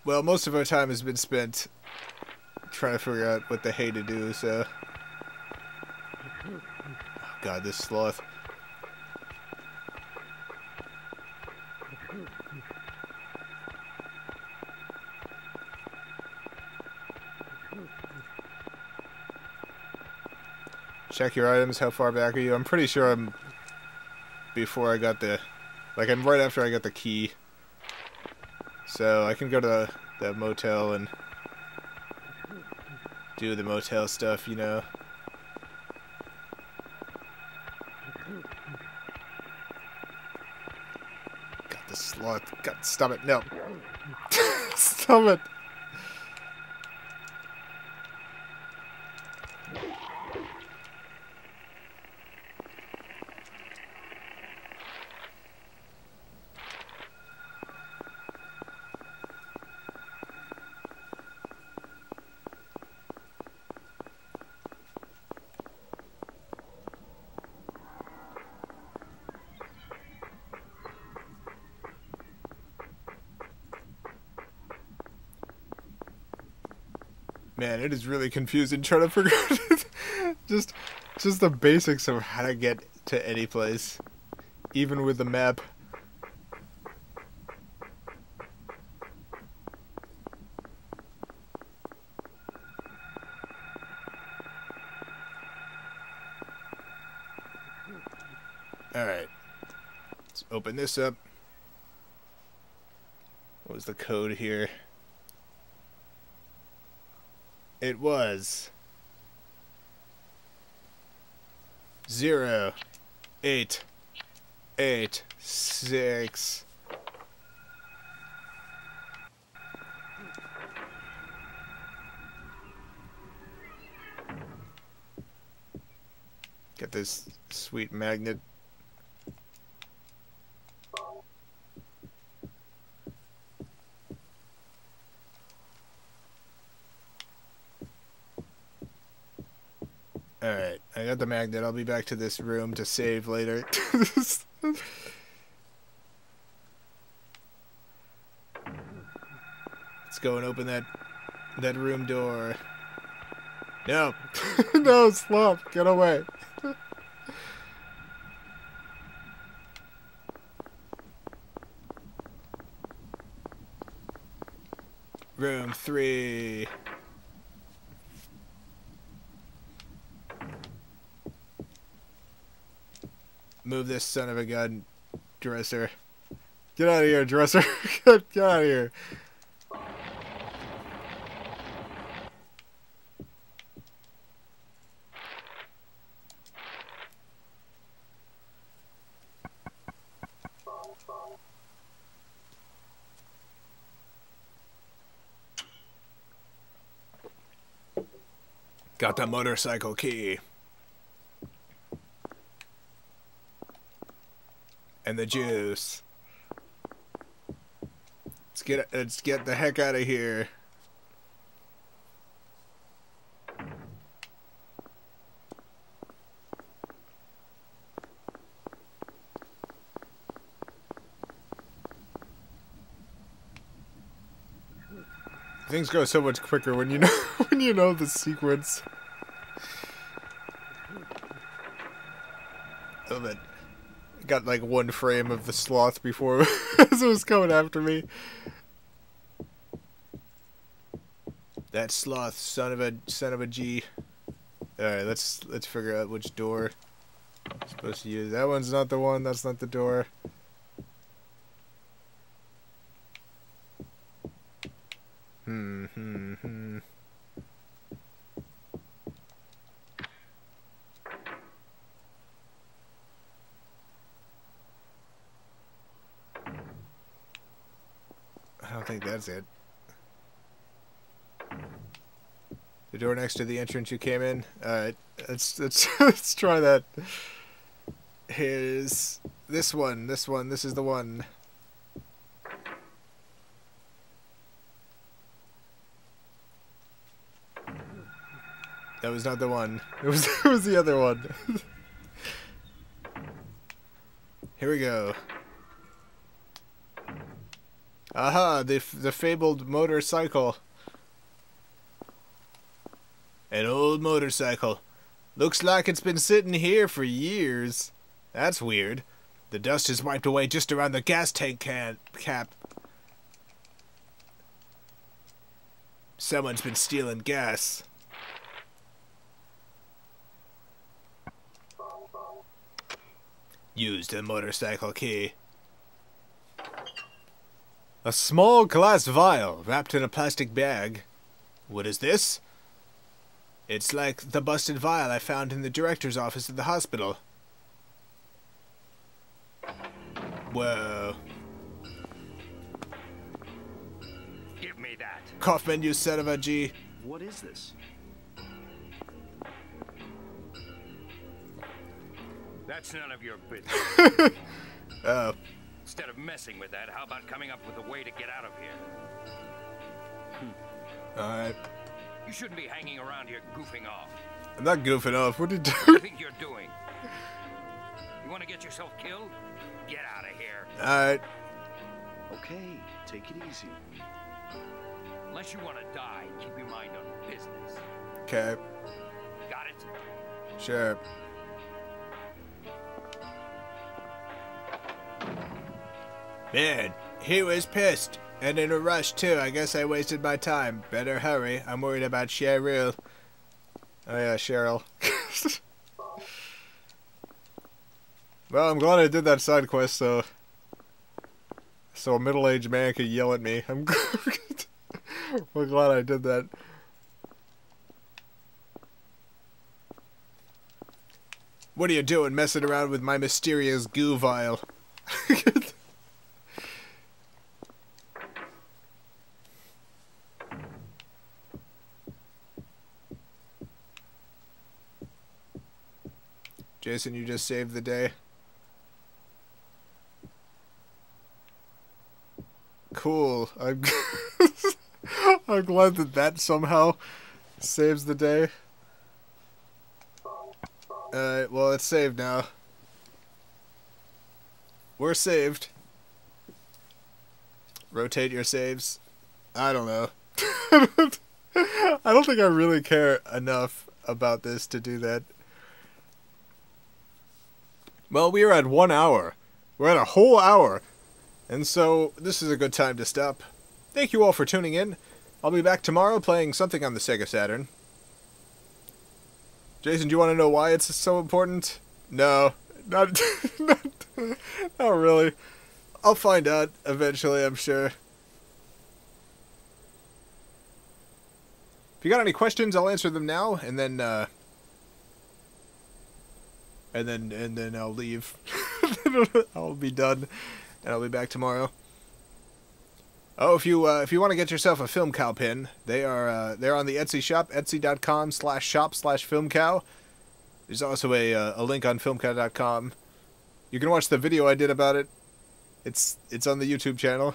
Well, most of our time has been spent trying to figure out what the hey to do, so... Oh God, this sloth. Check your items. How far back are you? I'm pretty sure I'm before I got the... Like, I'm right after I got the key. So, I can go to the motel and do the motel stuff, you know. Got the sloth. God, stop it. No. Stop it. Man, it is really confusing trying to figure out just the basics of how to get to any place, even with the map. Alright. Let's open this up. What was the code here? It was 0886. Get this sweet magnet. Alright, I got the magnet. I'll be back to this room to save later. Let's go and open that room door. No! No, Sloth, get away. Room 3. Move this son of a gun, dresser. Get out of here, dresser. Get out of here. Got the motorcycle key. And the juice. Let's get the heck out of here. Things go so much quicker when you know when you know the sequence. Oh, man. Got like one frame of the sloth before as it was coming after me. That sloth, son of a G. All right, let's figure out which door I'm supposed to use. That one's not the one. That's not the door. I don't think that's it. The door next to the entrance you came in. Alright, let's try that. Here's this one. This is the one. That was not the one. It was the other one. Here we go. Aha, the fabled motorcycle. An old motorcycle. Looks like it's been sitting here for years. That's weird. The dust is wiped away just around the gas tank cap. Someone's been stealing gas. Use the motorcycle key. A small glass vial wrapped in a plastic bag. What is this? It's like the busted vial I found in the director's office at the hospital. Whoa. Give me that. Kaufman, you son of a G. What is this? That's none of your business. Oh. Instead of messing with that, how about coming up with a way to get out of here? Alright. You shouldn't be hanging around here goofing off. I'm not goofing off. What did you What do do? you think you're doing? You want to get yourself killed? Get out of here. Alright. Okay, take it easy. Unless you want to die, keep your mind on business. Okay. Got it? Sure. Man, he was pissed. And in a rush, too. I guess I wasted my time. Better hurry. I'm worried about Cheryl. Oh, yeah, Cheryl. Well, I'm glad I did that side quest, so a middle-aged man could yell at me. I'm we're glad I did that. What are you doing messing around with my mysterious goo vial? Jason, you just saved the day. Cool. I'm I'm glad that somehow saves the day. Alright, well, it's saved now. We're saved. Rotate your saves. I don't know. I don't think I really care enough about this to do that. Well, we are at 1 hour. We're at a whole hour. And so, this is a good time to stop. Thank you all for tuning in. I'll be back tomorrow playing something on the Sega Saturn. Jason, do you want to know why it's so important? No. Not really. I'll find out eventually, I'm sure. If you got any questions, I'll answer them now, and then I'll leave. I'll be done, and I'll be back tomorrow. Oh, if you want to get yourself a Film Cow pin, they're on the Etsy shop, etsy.com/shop/filmcow. There's also a link on filmcow.com. You can watch the video I did about it. It's on the YouTube channel.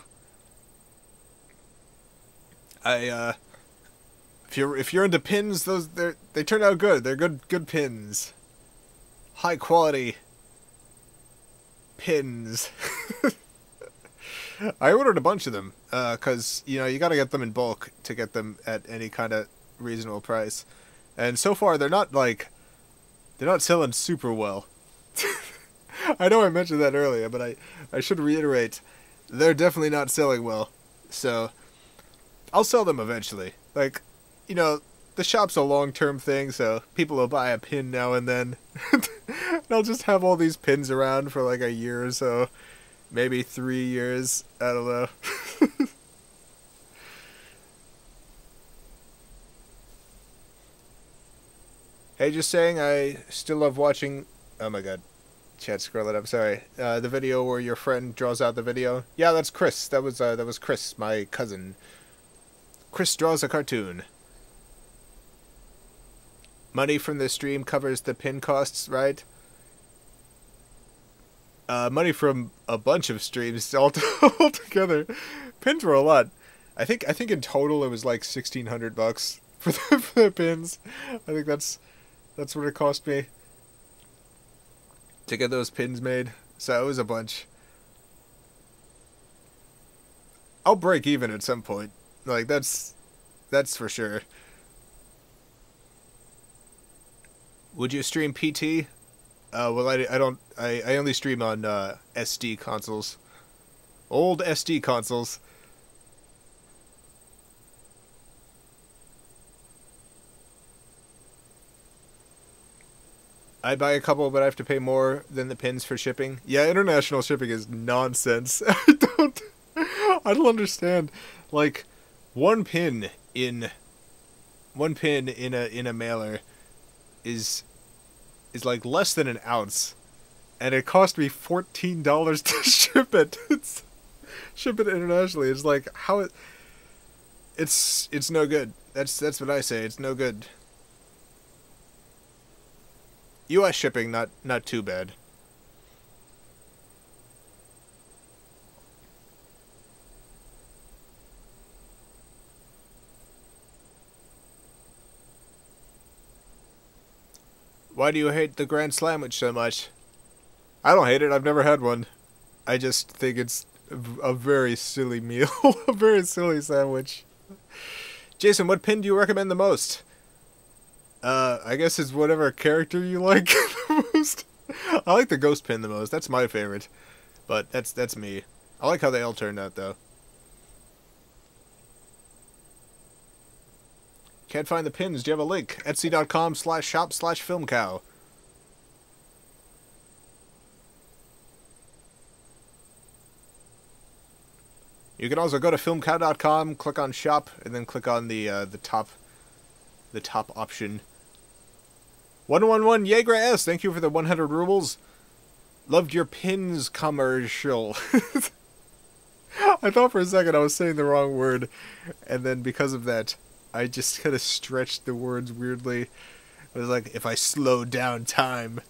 If you're into pins, they turn out good. They're good pins. High quality pins. I ordered a bunch of them, cause you gotta get them in bulk to get them at any kind of reasonable price. And so far they're not selling super well. I know I mentioned that earlier, but I should reiterate, they're definitely not selling well. So I'll sell them eventually. Like, the shop's a long-term thing, so people will buy a pin now and then. And I'll just have all these pins around for like a year or so. Maybe 3 years. I don't know. Hey, just saying, I still love watching... Oh my god. Chat, scroll it up, sorry. The video where your friend draws out the video. Yeah, that's Chris. That was Chris, my cousin. Chris draws a cartoon. Money from the stream covers the pin costs, right? Money from a bunch of streams altogether. Pins were a lot. I think in total it was like $1,600 for the pins. I think that's what it cost me to get those pins made. So it was a bunch. I'll break even at some point. Like that's for sure. Would you stream PT? Well, I only stream on SD consoles. Old SD consoles. I buy a couple, but I have to pay more than the pins for shipping. Yeah, international shipping is nonsense. I don't understand. Like, one pin in a mailer is like less than an ounce, and it cost me $14 to ship it. Ship it internationally. It's like it's no good. That's what I say. It's no good. U.S. shipping not too bad. Why do you hate the Grand Sandwich so much? I don't hate it. I've never had one. I just think it's a very silly meal. A very silly sandwich. Jason, what pin do you recommend the most? I guess it's whatever character you like the most. I like the ghost pin the most. That's my favorite. But that's me. I like how they all turned out, though. Can't find the pins. Do you have a link? Etsy.com/shop/filmcow. You can also go to filmcow.com, click on shop, and then click on the top option. 111 Yeager S, thank you for the 100 rubles. Loved your pins commercial. I thought for a second I was saying the wrong word, and then because of that, I just kind of stretched the words weirdly. I was like, if I slow down time,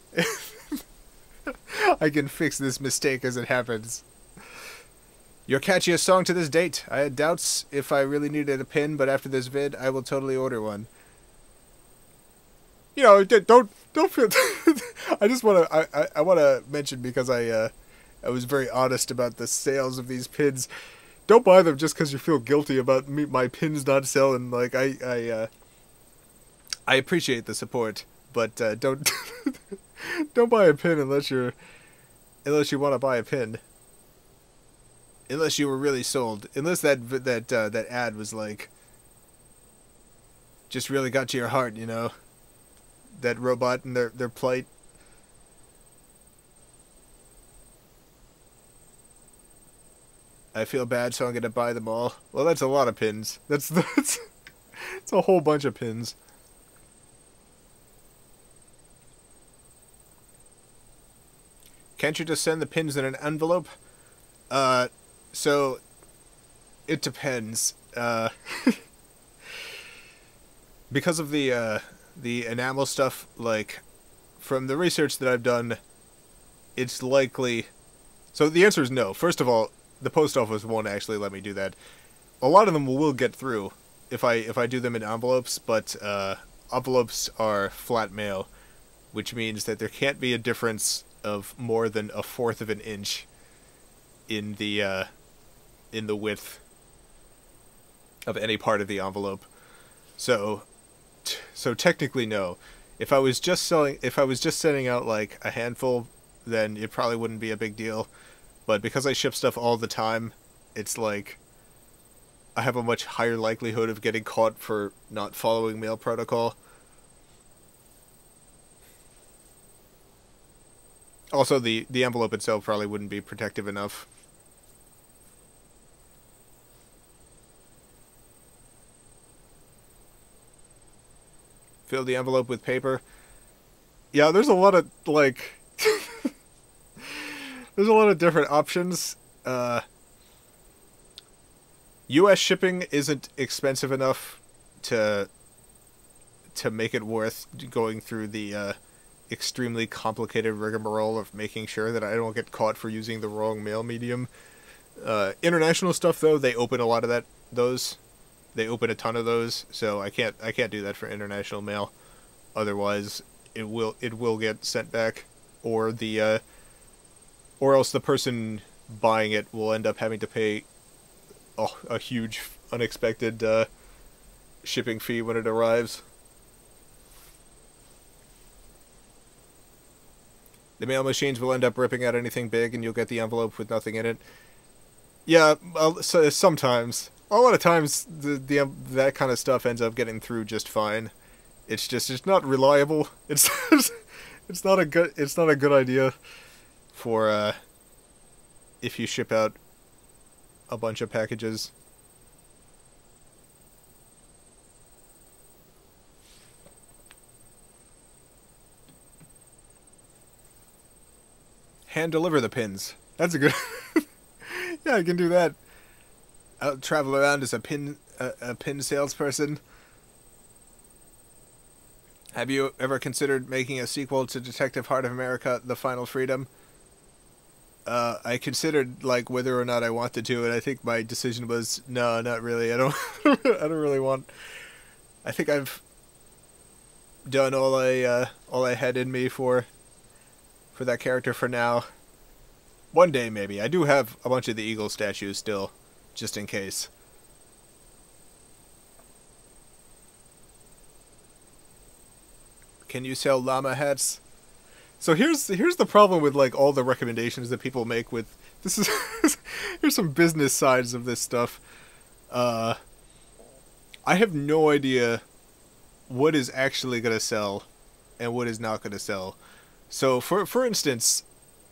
I can fix this mistake as it happens. Your catchiest song to this date. I had doubts if I really needed a pin, but after this vid, I will totally order one. You know, don't feel. I just want to. I want to mention because I was very honest about the sales of these pins. Don't buy them just because you feel guilty about my pins not selling. Like I appreciate the support, but don't don't buy a pin unless you want to buy a pin. Unless you were really sold. Unless that ad was like just really got to your heart, you know. That robot and their plight. I feel bad, so I'm gonna buy them all. Well, that's a lot of pins. That's a whole bunch of pins. Can't you just send the pins in an envelope? So it depends. Because of the enamel stuff, like from the research that I've done, it's likely. So the answer is no. First of all, the post office won't actually let me do that. A lot of them will get through if I do them in envelopes, but envelopes are flat mail, which means that there can't be a difference of more than 1/4 of an inch in the width of any part of the envelope. So technically no. If I was just sending out like a handful, then it probably wouldn't be a big deal. But because I ship stuff all the time, it's like I have a much higher likelihood of getting caught for not following mail protocol. Also, the envelope itself probably wouldn't be protective enough. Fill the envelope with paper. Yeah, there's a lot of, like... there's a lot of different options. U.S. shipping isn't expensive enough to make it worth going through the extremely complicated rigmarole of making sure that I don't get caught for using the wrong mail medium. International stuff, though, they open a lot of those. They open a ton of those, so I can't do that for international mail. Otherwise, it will get sent back, or else the person buying it will end up having to pay a huge unexpected shipping fee when it arrives. The mail machines will end up ripping out anything big, and you'll get the envelope with nothing in it. Yeah, so sometimes. A lot of times, that kind of stuff ends up getting through just fine. It's not reliable. It's not a good idea for if you ship out a bunch of packages. Hand deliver the pins. That's a good. Yeah, I can do that. I'll travel around as a pin salesperson. Have you ever considered making a sequel to Detective Heart of America: The Final Freedom? I considered like whether or not I wanted to, and I think my decision was no, not really. I don't really want. I think I've done all I had in me for that character for now. One day maybe. I do have a bunch of the Eagle statues still, just in case. Can you sell llama hats? So here's the problem with like all the recommendations that people make with this is here's some business sides of this stuff. I have no idea what is actually going to sell and what is not going to sell. So for instance,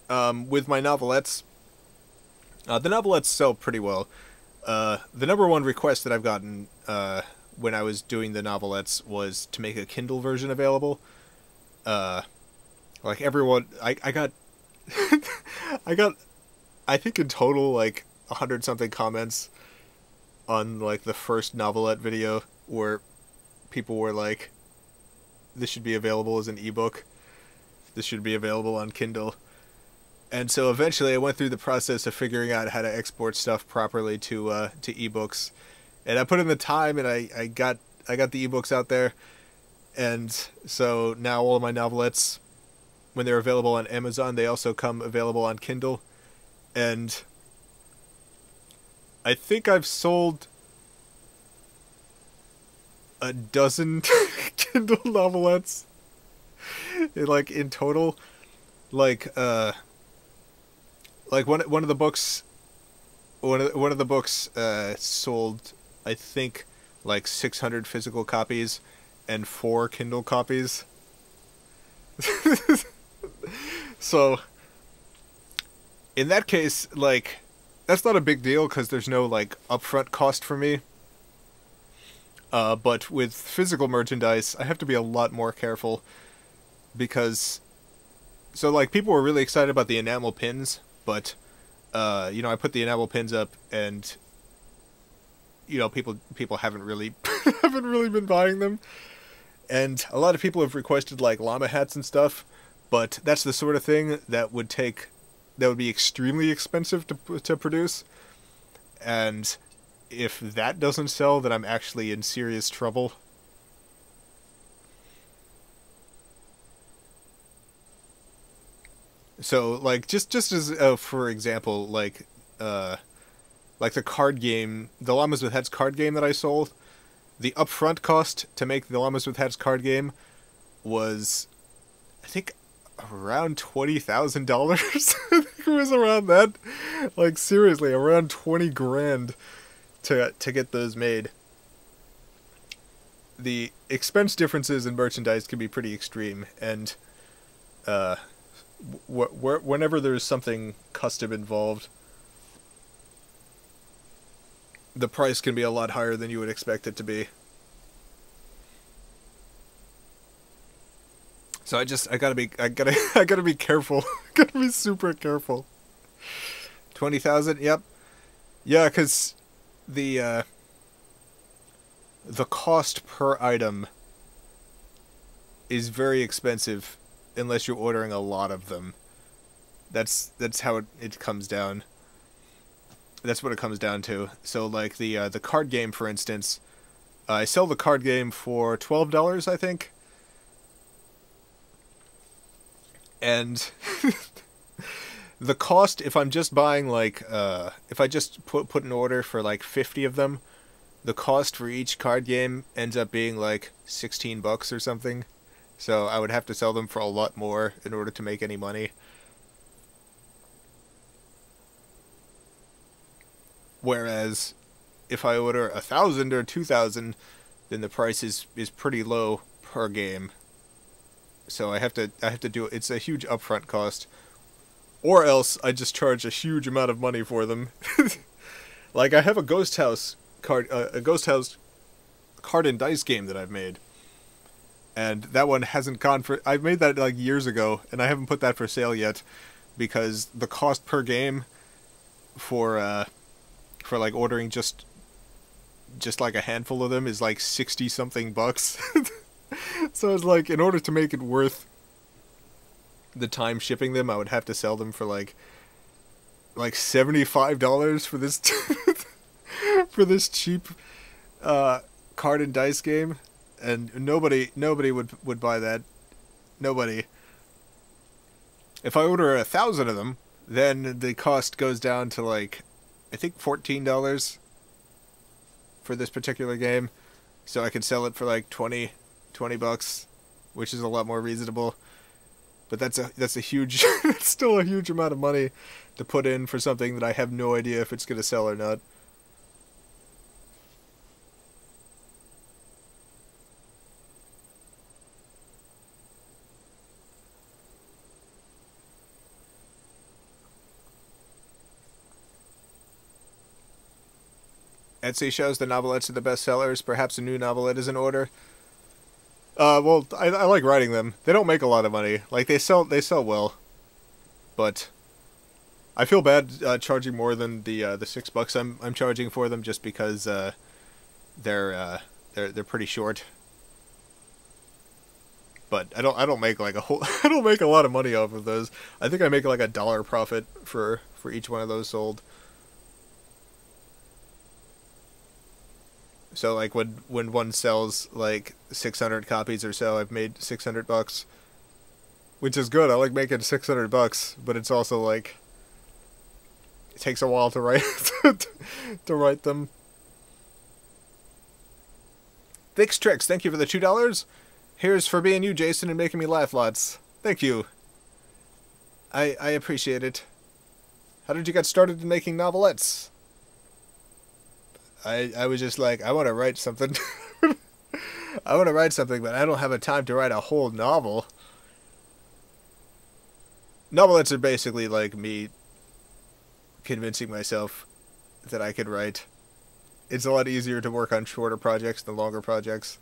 with my novelettes, the novelettes sell pretty well. The number one request that I've gotten when I was doing the novelettes was to make a Kindle version available. Like everyone, I got, I think in total like 100-something comments on like the first novelette video where people were like, "This should be available as an ebook. This should be available on Kindle." And so eventually I went through the process of figuring out how to export stuff properly to ebooks. And I put in the time, and I got the ebooks out there. And so now all of my novelettes, when they're available on Amazon, they also come available on Kindle. And I think I've sold a dozen Kindle novelettes in total. Like one of the books sold, I think, like 600 physical copies and 4 Kindle copies. So in that case, like, that's not a big deal because there's no like upfront cost for me. But with physical merchandise, I have to be a lot more careful because, so like, people were really excited about the enamel pins. But, I put the enamel pins up, and, people haven't really, haven't really been buying them. And a lot of people have requested, like, llama hats and stuff, but that's the sort of thing that would be extremely expensive to produce. And if that doesn't sell, then I'm actually in serious trouble. So, like, just as, for example, like the card game, the Llamas with Heads card game that I sold, the upfront cost to make the Llamas with Heads card game was, I think, around $20,000. I think it was around that. Like, seriously, around 20 grand to get those made. The expense differences in merchandise can be pretty extreme, and, whenever there's something custom involved, the price can be a lot higher than you would expect it to be. So I gotta be careful. Gotta be super careful. 20,000, yep. Yeah, because the cost per item is very expensive unless you're ordering a lot of them. That's how it comes down. That's what it comes down to. So like the card game, for instance, I sell the card game for $12, I think. And the cost, if I'm just buying like if I just put an order for like 50 of them, the cost for each card game ends up being like $16 or something. So I would have to sell them for a lot more in order to make any money. Whereas if I order 1,000 or 2,000, then the price is pretty low per game. So I have to do it. It's a huge upfront cost. Or else I just charge a huge amount of money for them. Like, I have a Ghost House card and dice game that I've made. And that one hasn't gone for... I made that like years ago, and I haven't put that for sale yet, because the cost per game for like ordering just like a handful of them is like 60-something bucks. So it's like, in order to make it worth the time shipping them, I would have to sell them for like $75 for this for this cheap card and dice game. And nobody would buy that. Nobody. If I order 1,000 of them, then the cost goes down to like, I think $14 for this particular game. So I could sell it for like $20 bucks, which is a lot more reasonable. But that's a huge, that's still a huge amount of money to put in for something that I have no idea if it's going to sell or not. Etsy shows the novelettes are the best sellers. Perhaps a new novelette is in order. Well, I like writing them. They don't make a lot of money. Like, they sell well. But I feel bad charging more than the $6 I'm charging for them, just because they're pretty short. But I don't make like I don't make a lot of money off of those. I think I make like $1 profit for each one of those sold. So like when one sells like 600 copies or so, I've made $600, which is good. I like making $600, but it's also like it takes a while to write to write them. Vix Tricks, thank you for the $2. Here's for being you, Jason, and making me laugh lots. Thank you. I appreciate it. How did you get started in making novelettes? I was just like, I want to write something. I want to write something, but I don't have a time to write a whole novel. Novelettes are basically like me convincing myself that I could write. It's a lot easier to work on shorter projects than longer projects.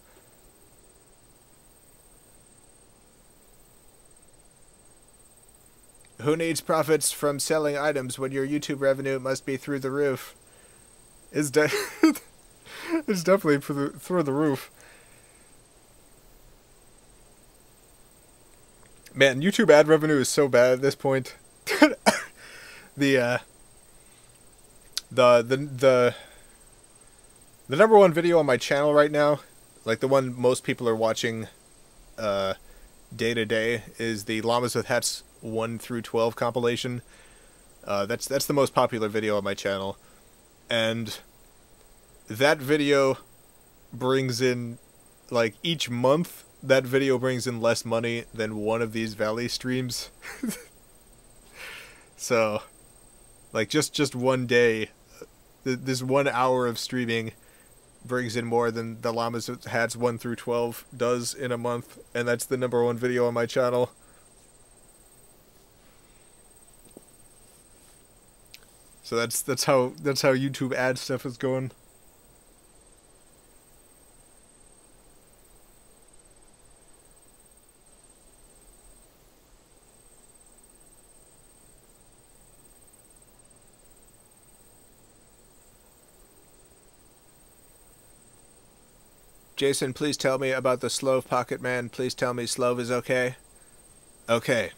Who needs profits from selling items when your YouTube revenue must be through the roof? It's definitely through the roof. Man, YouTube ad revenue is so bad at this point. The number one video on my channel right now, like the one most people are watching day to day, is the Llamas with Hats 1 through 12 compilation. That's the most popular video on my channel. And that video brings in, like, each month, that video brings in less money than one of these Valley streams. So, like, just one day, this 1 hour of streaming brings in more than the Llamas with Hats 1 through 12 does in a month, and that's the number one video on my channel. So that's how YouTube ad stuff is going. Jason, please tell me about the Slove Pocket Man. Please tell me Slove is okay. Okay.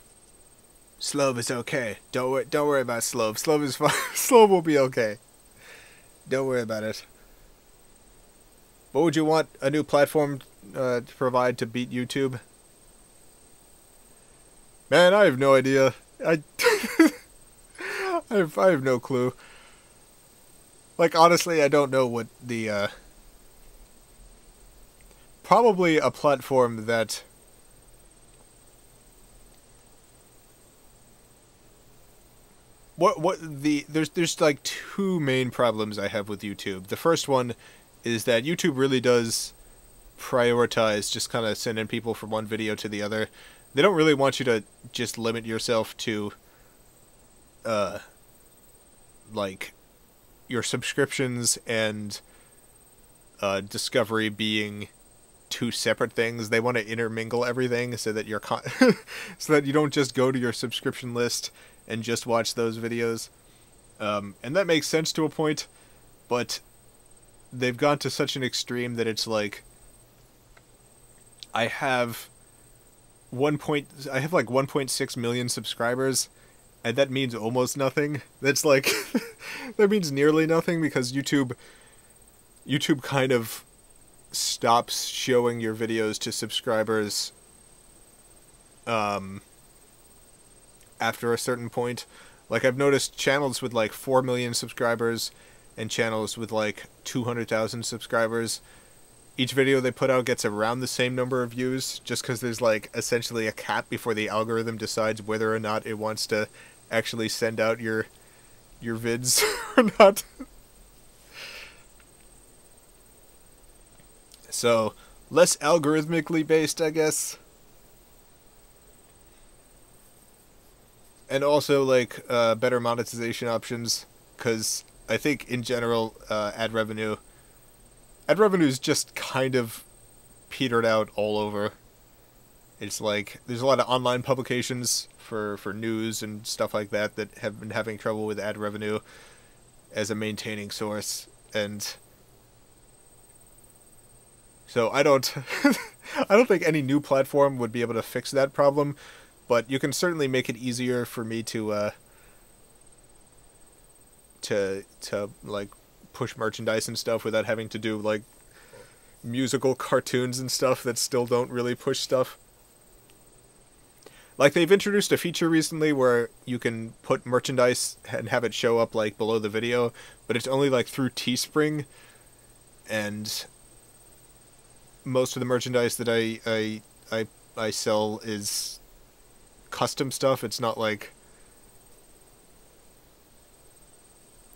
Slove is okay. Don't worry about Slove. Slove is fine. Slove will be okay. Don't worry about it. What would you want a new platform to provide to beat YouTube? Man, I have no idea. I have no clue. Like, honestly, I don't know what the probably a platform that there's like two main problems I have with YouTube. The first one is that YouTube really does prioritize just kind of sending people from one video to the other. They don't really want you to just limit yourself to like your subscriptions and discovery being two separate things. They want to intermingle everything so that so that you don't just go to your subscription list and just watch those videos. And that makes sense to a point, but they've gone to such an extreme that it's like I have like 1.6 million subscribers, and that means almost nothing. That's like that means nearly nothing, because YouTube kind of stops showing your videos to subscribers after a certain point. Like, I've noticed channels with like 4 million subscribers and channels with like 200,000 subscribers, each video they put out gets around the same number of views, just because there's like essentially a cap before the algorithm decides whether or not it wants to actually send out your vids or not. So, less algorithmically based, I guess. And also, like, better monetization options, because I think, in general, ad revenue's just kind of petered out all over. It's like, there's a lot of online publications for news and stuff like that have been having trouble with ad revenue as a maintaining source, and so I don't I don't think any new platform would be able to fix that problem, but you can certainly make it easier for me to like push merchandise and stuff without having to do like musical cartoons and stuff that still don't really push stuff. Like, they've introduced a feature recently where you can put merchandise and have it show up, like, below the video, but it's only, like, through Teespring, and most of the merchandise that I sell is custom stuff. It's not, like,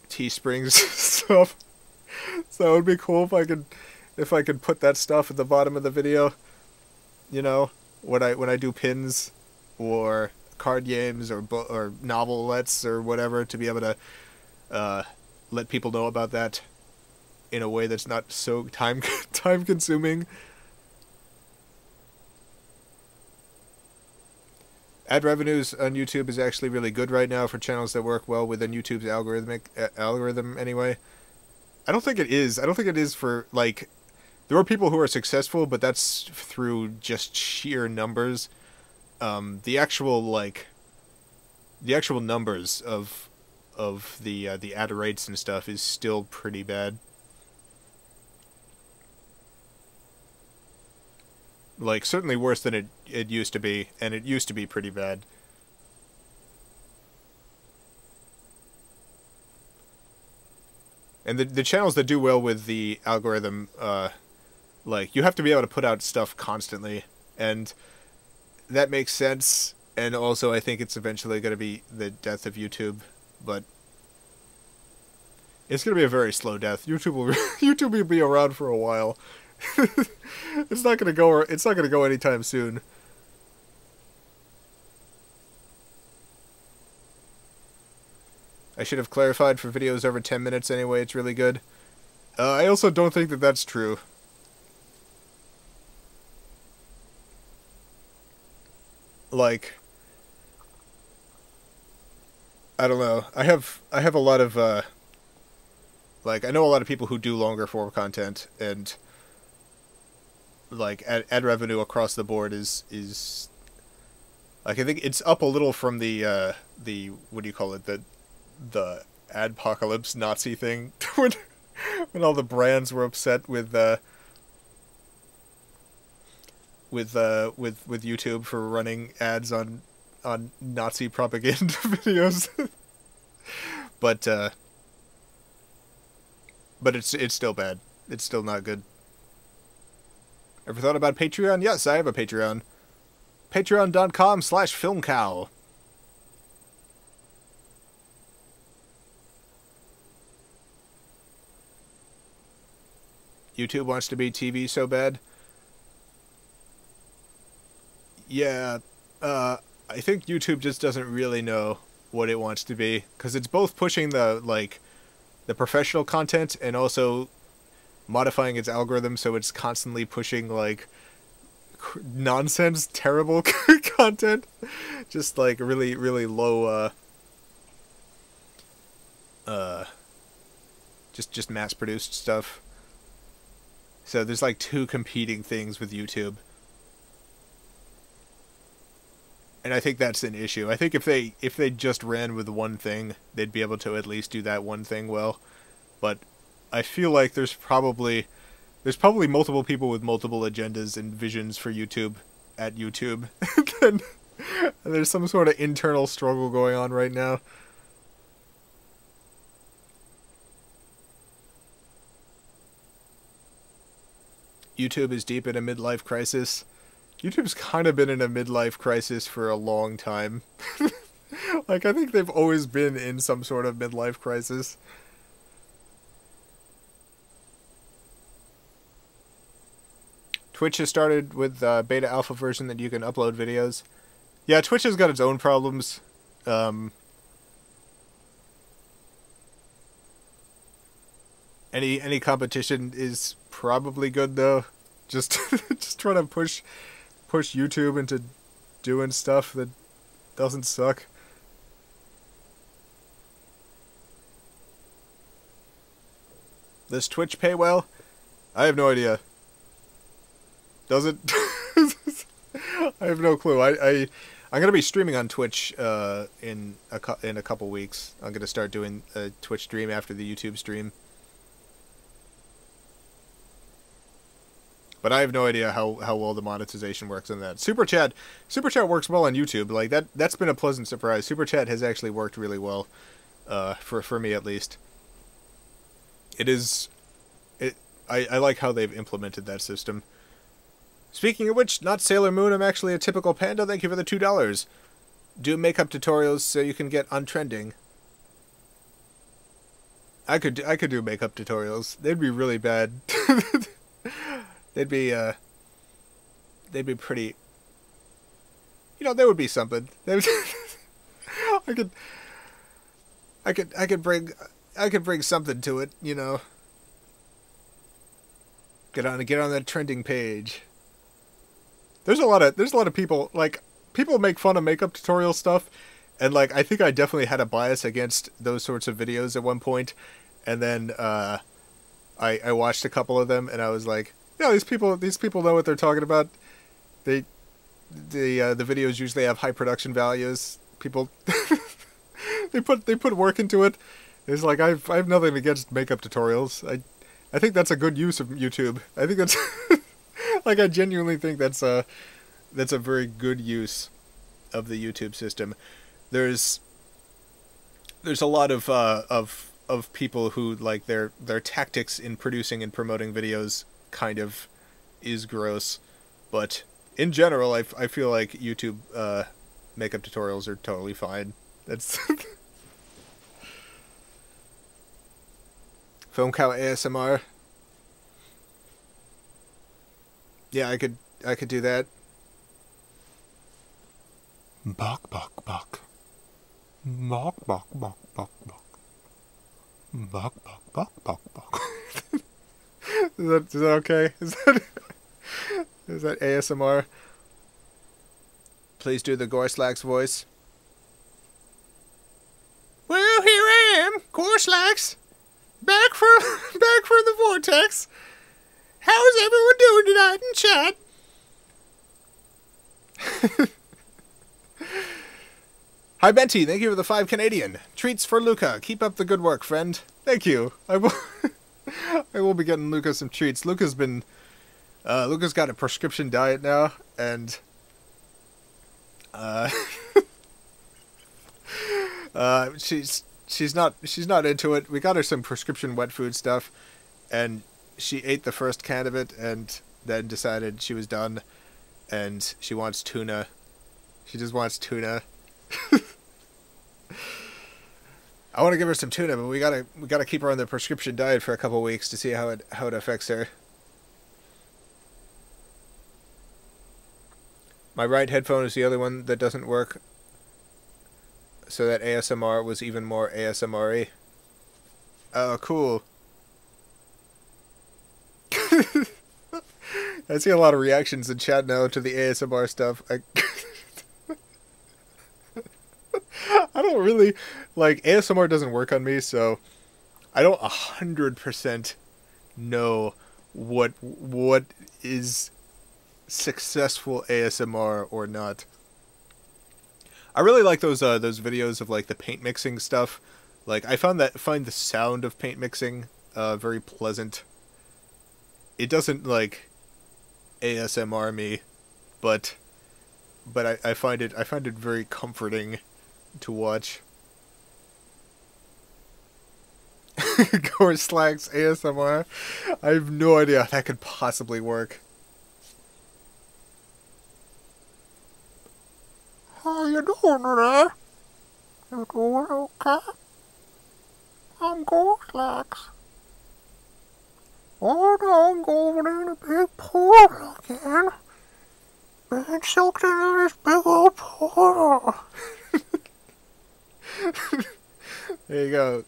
Teespring's stuff. So it would be cool if I could put that stuff at the bottom of the video, you know, when I do pins or card games or novelettes or whatever, to be able to let people know about that in a way that's not so time consuming. Ad revenues on YouTube is actually really good right now for channels that work well within YouTube's algorithm anyway. I don't think it is. I don't think it is for, like, there are people who are successful, but that's through just sheer numbers. The actual numbers of the ad rates and stuff is still pretty bad. Like, certainly worse than it used to be, and it used to be pretty bad. And the channels that do well with the algorithm, like, you have to be able to put out stuff constantly, and that makes sense, and also I think it's eventually going to be the death of YouTube, but it's going to be a very slow death. YouTube will be around for a while. It's not going to go anytime soon. I should have clarified, for videos over 10 minutes anyway, it's really good. I also don't think that that's true. Like, I don't know. I have a lot of like, I know a lot of people who do longer form content, and like ad revenue across the board is like, I think it's up a little from the what do you call it, the adpocalypse Nazi thing when all the brands were upset with YouTube for running ads on Nazi propaganda videos. but it's still bad. It's still not good. Ever thought about Patreon? Yes, I have a Patreon. Patreon.com/filmcow. YouTube wants to be TV so bad. Yeah, I think YouTube just doesn't really know what it wants to be, because it's both pushing the professional content and also modifying its algorithm so it's constantly pushing, like, nonsense, terrible content, just like really, really low, just mass-produced stuff. So there's like two competing things with YouTube. And I think that's an issue. I think if they just ran with one thing, they'd be able to at least do that one thing well. But I feel like there's probably multiple people with multiple agendas and visions for YouTube at YouTube. And there's some sort of internal struggle going on right now. YouTube is deep in a midlife crisis. YouTube's kind of been in a midlife crisis for a long time. Like, I think they've always been in some sort of midlife crisis. Twitch has started with beta alpha version that you can upload videos. Yeah, Twitch has got its own problems. Any competition is probably good though. Just just trying to push YouTube into doing stuff that doesn't suck. Does Twitch pay well? I have no idea. Does it? I have no clue. I'm gonna be streaming on Twitch in a couple weeks. I'm gonna start doing a Twitch stream after the YouTube stream. But I have no idea how well the monetization works on that. Super Chat works well on YouTube. Like that's been a pleasant surprise. Super Chat has actually worked really well, for me at least. I like how they've implemented that system. Speaking of which, not Sailor Moon, I'm actually a typical panda. Thank you for the $2. Do makeup tutorials so you can get on trending. I could do makeup tutorials. They'd be really bad. They'd be pretty. You know, they would be something. I could bring something to it. You know. Get on that trending page. There's a lot of people, like, people make fun of makeup tutorial stuff, and like I think I definitely had a bias against those sorts of videos at one point, and then I watched a couple of them and I was like, yeah, these people know what they're talking about. The videos usually have high production values. People they put work into it. It's like I have nothing against makeup tutorials. I think that's a good use of YouTube. I think that's like I genuinely think that's a very good use of the YouTube system. There's a lot of people who like their tactics in producing and promoting videos kind of is gross, but in general I feel like YouTube makeup tutorials are totally fine. That's Film cow ASMR. Yeah, I could do that. Bok bok bok. Bok bok bok bok bok. Bok bok bok bok bok. Is that okay? Is that ASMR? Please do the Gorslax voice. Well, here I am, Gorslax, back from the vortex. How's everyone doing tonight in chat? Hi, Benty. Thank you for the 5 Canadian. Treats for Luca. Keep up the good work, friend. Thank you. I will be getting Luca some treats. Luca's got a prescription diet now, and she's not into it. We got her some prescription wet food stuff, and she ate the first can of it and then decided she was done, and she wants tuna. She just wants tuna. I want to give her some tuna, but we gotta keep her on the prescription diet for a couple weeks to see how it affects her. My right headphone is the other one that doesn't work, so that ASMR was even more ASMR-y. Oh, cool. I see a lot of reactions in chat now to the ASMR stuff. I don't really, like, ASMR doesn't work on me, so I don't 100% know what is successful ASMR or not. I really like those videos of like the paint mixing stuff. Like I find the sound of paint mixing very pleasant. It doesn't like ASMR me, but I find it very comforting to watch. Gore Slacks ASMR. I have no idea how that could possibly work. How you doing today? You doing okay? I'm Ghostlax. Oh no, I'm going in a big portal again. Being sucked into this big old portal. There you go.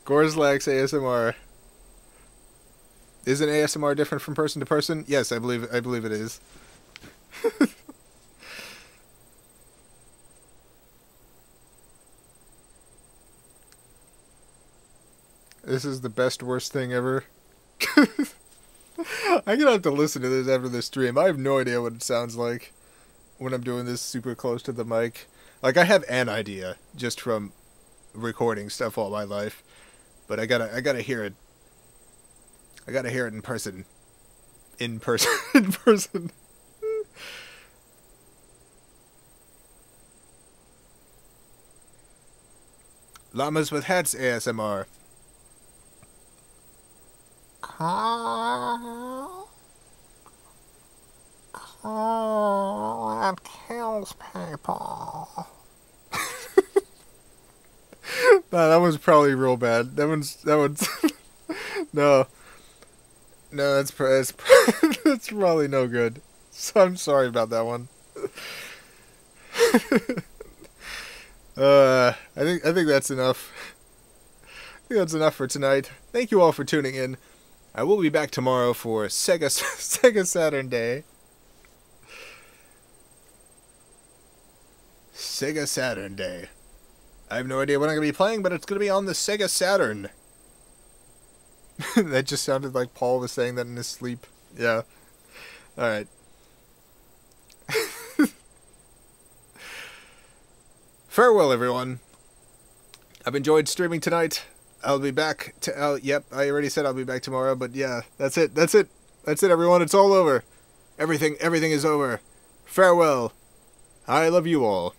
Gorzlax ASMR. Isn't ASMR different from person to person? Yes, I believe it is. This is the best worst thing ever. I'm gonna have to listen to this after the stream. I have no idea what it sounds like when I'm doing this super close to the mic. Like, I have an idea just from recording stuff all my life, but I gotta hear it. I gotta hear it in person. In person. Llamas with hats ASMR. Cool. That kills people. Nah, that one's probably real bad. That one's no, that's that's probably no good. So I'm sorry about that one. I think that's enough. I think that's enough for tonight. Thank you all for tuning in. I will be back tomorrow for Sega Saturn Day. Sega Saturn Day. I have no idea what I'm going to be playing, but it's going to be on the Sega Saturn. That just sounded like Paul was saying that in his sleep. Yeah. Alright. Farewell, everyone. I've enjoyed streaming tonight. I'll be back to... yep, I already said I'll be back tomorrow, but yeah, that's it, everyone. It's all over. Everything is over. Farewell. I love you all.